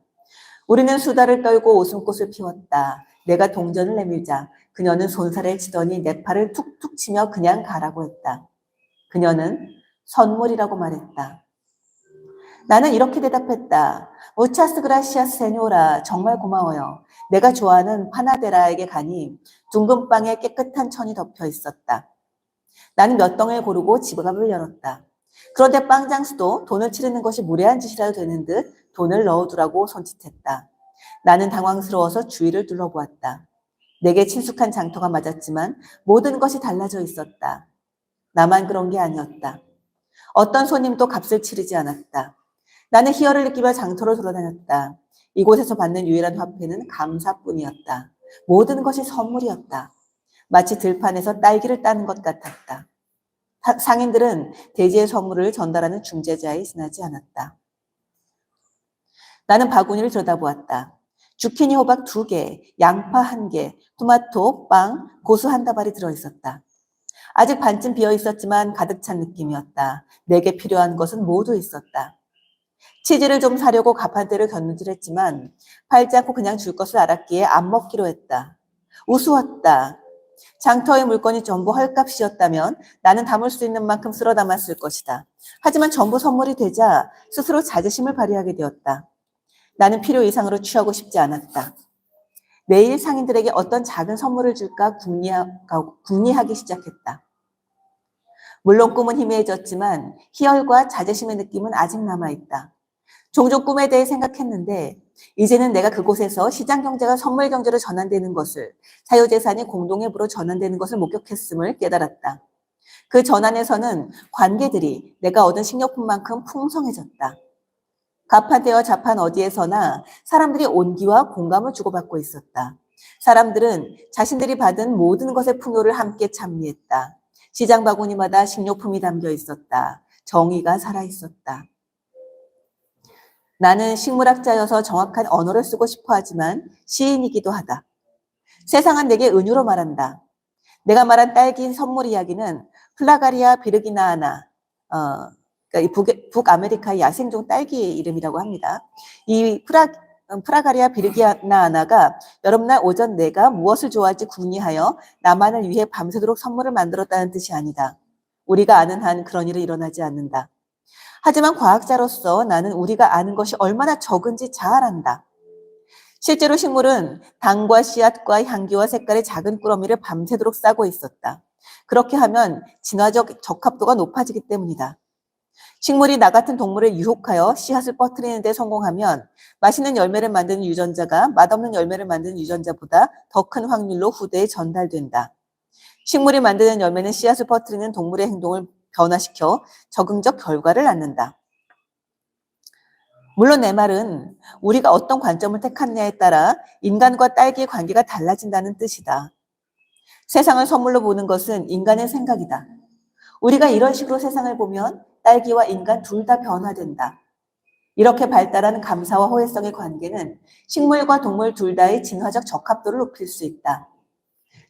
A: 우리는 수다를 떨고 웃음꽃을 피웠다. 내가 동전을 내밀자 그녀는 손살을 치더니 내 팔을 툭툭 치며 그냥 가라고 했다. 그녀는 선물이라고 말했다. 나는 이렇게 대답했다. 무차스 그라시아스 세뇨라. 정말 고마워요. 내가 좋아하는 파나데라에게 가니 둥근 빵에 깨끗한 천이 덮여 있었다. 나는 몇 덩을 고르고 지갑을 열었다. 그런데 빵 장수도 돈을 치르는 것이 무례한 짓이라도 되는 듯 돈을 넣어두라고 손짓했다. 나는 당황스러워서 주위를 둘러보았다. 내게 친숙한 장터가 맞았지만 모든 것이 달라져 있었다. 나만 그런 게 아니었다. 어떤 손님도 값을 치르지 않았다. 나는 희열을 느끼며 장터로 돌아다녔다. 이곳에서 받는 유일한 화폐는 감사뿐이었다. 모든 것이 선물이었다. 마치 들판에서 딸기를 따는 것 같았다. 상인들은 대지의 선물을 전달하는 중재자에 지나지 않았다. 나는 바구니를 들여다보았다. 주키니 호박 2개, 양파 1개, 토마토, 빵, 고수 한 다발이 들어있었다. 아직 반쯤 비어있었지만 가득 찬 느낌이었다. 내게 필요한 것은 모두 있었다. 치즈를 좀 사려고 갑판대를 견눈질했지만 팔지 않고 그냥 줄 것을 알았기에 안 먹기로 했다. 우스웠다. 장터의 물건이 전부 헐값이었다면 나는 담을 수 있는 만큼 쓸어 담았을 것이다. 하지만 전부 선물이 되자 스스로 자존심을 발휘하게 되었다. 나는 필요 이상으로 취하고 싶지 않았다. 매일 상인들에게 어떤 작은 선물을 줄까 궁리하기 시작했다. 물론 꿈은 희미해졌지만 희열과 자존심의 느낌은 아직 남아있다. 종종 꿈에 대해 생각했는데 이제는 내가 그곳에서 시장 경제가 선물 경제로 전환되는 것을, 사유재산이 공동회부로 전환되는 것을 목격했음을 깨달았다. 그 전환에서는 관계들이 내가 얻은 식료품만큼 풍성해졌다. 갑판대와 자판 어디에서나 사람들이 온기와 공감을 주고받고 있었다. 사람들은 자신들이 받은 모든 것의 풍요를 함께 찬미했다. 시장 바구니마다 식료품이 담겨 있었다. 정의가 살아있었다. 나는 식물학자여서 정확한 언어를 쓰고 싶어 하지만 시인이기도 하다. 세상은 내게 은유로 말한다. 내가 말한 딸기 선물 이야기는 플라가리아 비르기나아나, 그러니까 북아메리카의 야생종 딸기의 이름이라고 합니다. 이 프라가리아 비르기나아나가 여름날 오전 내가 무엇을 좋아할지 궁리하여 나만을 위해 밤새도록 선물을 만들었다는 뜻이 아니다. 우리가 아는 한 그런 일은 일어나지 않는다. 하지만 과학자로서 나는 우리가 아는 것이 얼마나 적은지 잘 안다. 실제로 식물은 당과 씨앗과 향기와 색깔의 작은 꾸러미를 밤새도록 싸고 있었다. 그렇게 하면 진화적 적합도가 높아지기 때문이다. 식물이 나 같은 동물을 유혹하여 씨앗을 퍼뜨리는 데 성공하면 맛있는 열매를 만드는 유전자가 맛없는 열매를 만드는 유전자보다 더 큰 확률로 후대에 전달된다. 식물이 만드는 열매는 씨앗을 퍼뜨리는 동물의 행동을 변화시켜 적응적 결과를 낳는다. 물론 내 말은 우리가 어떤 관점을 택하느냐에 따라 인간과 딸기의 관계가 달라진다는 뜻이다. 세상을 선물로 보는 것은 인간의 생각이다. 우리가 이런 식으로 세상을 보면 딸기와 인간 둘 다 변화된다. 이렇게 발달한 감사와 호혜성의 관계는 식물과 동물 둘 다의 진화적 적합도를 높일 수 있다.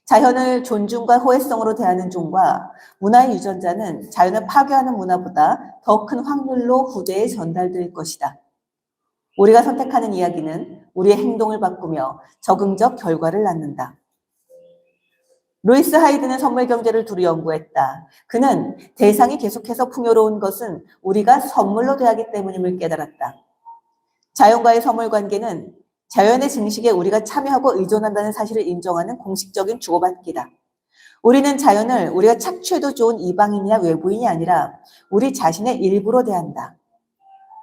A: 자연을 존중과 호혜성으로 대하는 종과 문화의 유전자는 자연을 파괴하는 문화보다 더 큰 확률로 후대에 전달될 것이다. 우리가 선택하는 이야기는 우리의 행동을 바꾸며 적응적 결과를 낳는다. 루이스 하이드는 선물 경제를 두루 연구했다. 그는 대상이 계속해서 풍요로운 것은 우리가 선물로 대하기 때문임을 깨달았다. 자연과의 선물 관계는 자연의 증식에 우리가 참여하고 의존한다는 사실을 인정하는 공식적인 주고받기다. 우리는 자연을 우리가 착취해도 좋은 이방인이나 외부인이 아니라 우리 자신의 일부로 대한다.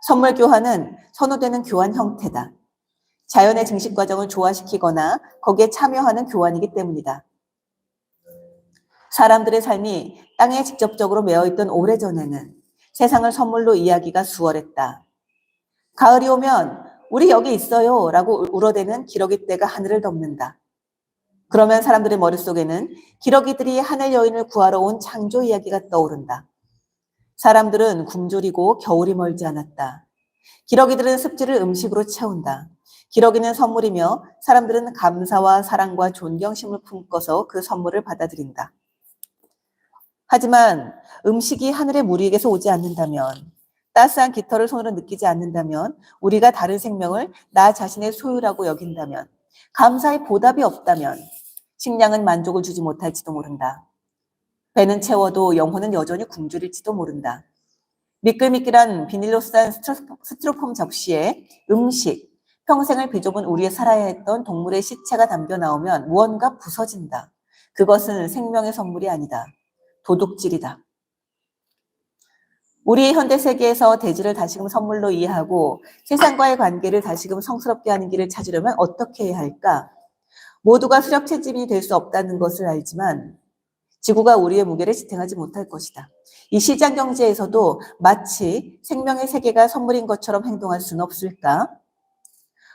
A: 선물 교환은 선호되는 교환 형태다. 자연의 증식 과정을 조화시키거나 거기에 참여하는 교환이기 때문이다. 사람들의 삶이 땅에 직접적으로 매어있던 오래전에는 세상을 선물로 이야기가 수월했다. 가을이 오면 우리 여기 있어요 라고 울어대는 기러기 떼가 하늘을 덮는다. 그러면 사람들의 머릿속에는 기러기들이 하늘 여인을 구하러 온 창조 이야기가 떠오른다. 사람들은 굶주리고 겨울이 멀지 않았다. 기러기들은 습지를 음식으로 채운다. 기러기는 선물이며 사람들은 감사와 사랑과 존경심을 품고서 그 선물을 받아들인다. 하지만 음식이 하늘의 무리에게서 오지 않는다면, 따스한 깃털을 손으로 느끼지 않는다면, 우리가 다른 생명을 나 자신의 소유라고 여긴다면, 감사의 보답이 없다면 식량은 만족을 주지 못할지도 모른다. 배는 채워도 영혼은 여전히 굶주릴지도 모른다. 미끌미끌한 비닐로 싼 스티로폼 접시에 음식, 평생을 비좁은 우리의 살아야 했던 동물의 시체가 담겨 나오면 무언가 부서진다. 그것은 생명의 선물이 아니다. 도둑질이다. 우리 현대 세계에서 대지를 다시금 선물로 이해하고 세상과의 관계를 다시금 성스럽게 하는 길을 찾으려면 어떻게 해야 할까? 모두가 수렵 채집이 될 수 없다는 것을 알지만 지구가 우리의 무게를 지탱하지 못할 것이다. 이 시장 경제에서도 마치 생명의 세계가 선물인 것처럼 행동할 수는 없을까?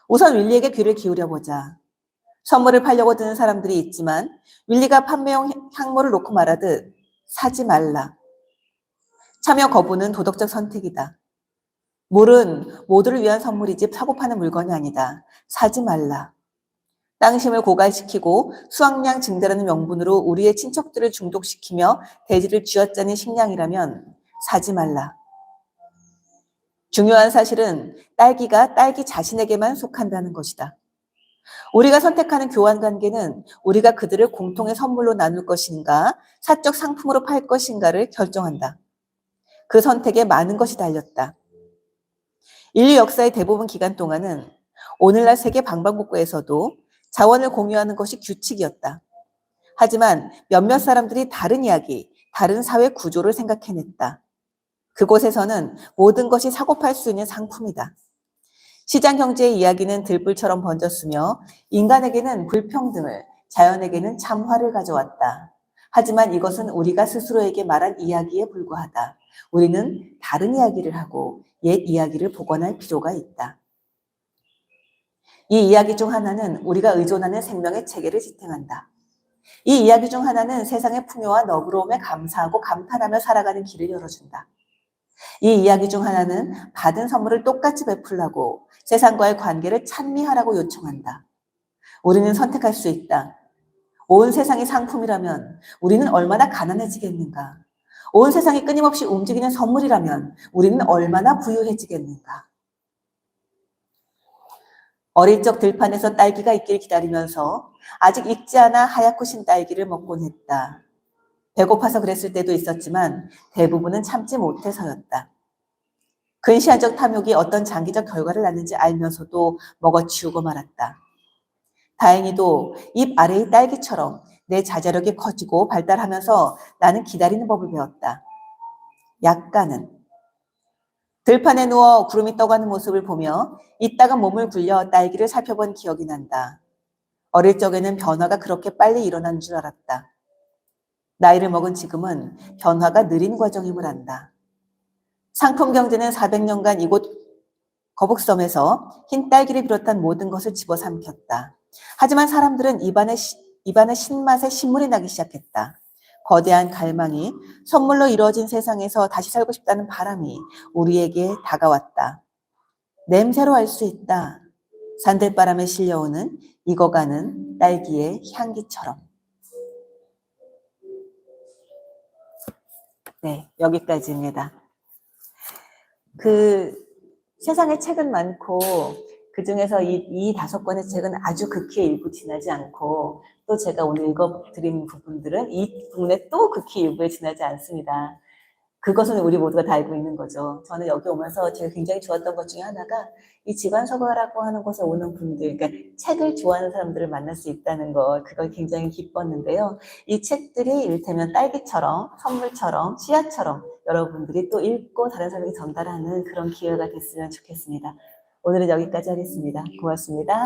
A: 우선 윌리에게 귀를 기울여 보자. 선물을 팔려고 드는 사람들이 있지만 윌리가 판매용 향모를 놓고 말하듯 사지 말라. 참여 거부는 도덕적 선택이다. 물은 모두를 위한 선물이지 사고 파는 물건이 아니다. 사지 말라. 땅심을 고갈시키고 수확량 증대라는 명분으로 우리의 친척들을 중독시키며 대지를 쥐어짜는 식량이라면 사지 말라. 중요한 사실은 딸기가 딸기 자신에게만 속한다는 것이다. 우리가 선택하는 교환 관계는 우리가 그들을 공통의 선물로 나눌 것인가, 사적 상품으로 팔 것인가를 결정한다. 그 선택에 많은 것이 달렸다. 인류 역사의 대부분 기간 동안은 오늘날 세계 방방곡곡에서도 자원을 공유하는 것이 규칙이었다. 하지만 몇몇 사람들이 다른 이야기, 다른 사회 구조를 생각해냈다. 그곳에서는 모든 것이 사고 팔 수 있는 상품이다. 시장 경제의 이야기는 들불처럼 번졌으며 인간에게는 불평등을, 자연에게는 참화를 가져왔다. 하지만 이것은 우리가 스스로에게 말한 이야기에 불과하다. 우리는 다른 이야기를 하고 옛 이야기를 복원할 필요가 있다. 이 이야기 중 하나는 우리가 의존하는 생명의 체계를 지탱한다. 이 이야기 중 하나는 세상의 풍요와 너그러움에 감사하고 감탄하며 살아가는 길을 열어준다. 이 이야기 중 하나는 받은 선물을 똑같이 베풀라고 세상과의 관계를 찬미하라고 요청한다. 우리는 선택할 수 있다. 온 세상이 상품이라면 우리는 얼마나 가난해지겠는가? 온 세상이 끊임없이 움직이는 선물이라면 우리는 얼마나 부유해지겠는가? 어릴 적 들판에서 딸기가 익길 기다리면서 아직 익지 않아 하얗고 신 딸기를 먹곤 했다. 배고파서 그랬을 때도 있었지만 대부분은 참지 못해서였다. 근시안적 탐욕이 어떤 장기적 결과를 낳는지 알면서도 먹어치우고 말았다. 다행히도 잎 아래의 딸기처럼 내 자제력이 커지고 발달하면서 나는 기다리는 법을 배웠다. 약간은. 들판에 누워 구름이 떠가는 모습을 보며 이따가 몸을 굴려 딸기를 살펴본 기억이 난다. 어릴 적에는 변화가 그렇게 빨리 일어난 줄 알았다. 나이를 먹은 지금은 변화가 느린 과정임을 안다. 상품 경제는 400년간 이곳 거북섬에서 흰 딸기를 비롯한 모든 것을 집어삼켰다. 하지만 사람들은 입안에 신맛에 신물이 나기 시작했다. 거대한 갈망이, 선물로 이루어진 세상에서 다시 살고 싶다는 바람이 우리에게 다가왔다. 냄새로 알 수 있다. 산들바람에 실려오는 익어가는 딸기의 향기처럼. 네, 여기까지입니다. 세상에 책은 많고 그 중에서 이 5권의 책은 아주 극히 일부 지나지 않고 또 제가 오늘 읽어드린 부분들은 이 부분에 또 극히 일부에 지나지 않습니다. 그것은 우리 모두가 다 알고 있는 거죠. 저는 여기 오면서 제가 굉장히 좋았던 것 중에 하나가 이 지관서가라고 하는 곳에 오는 분들, 그러니까 책을 좋아하는 사람들을 만날 수 있다는 것, 그걸 굉장히 기뻤는데요. 이 책들이 이를테면 딸기처럼, 선물처럼, 씨앗처럼 여러분들이 또 읽고 다른 사람에게 전달하는 그런 기회가 됐으면 좋겠습니다. 오늘은 여기까지 하겠습니다. 고맙습니다.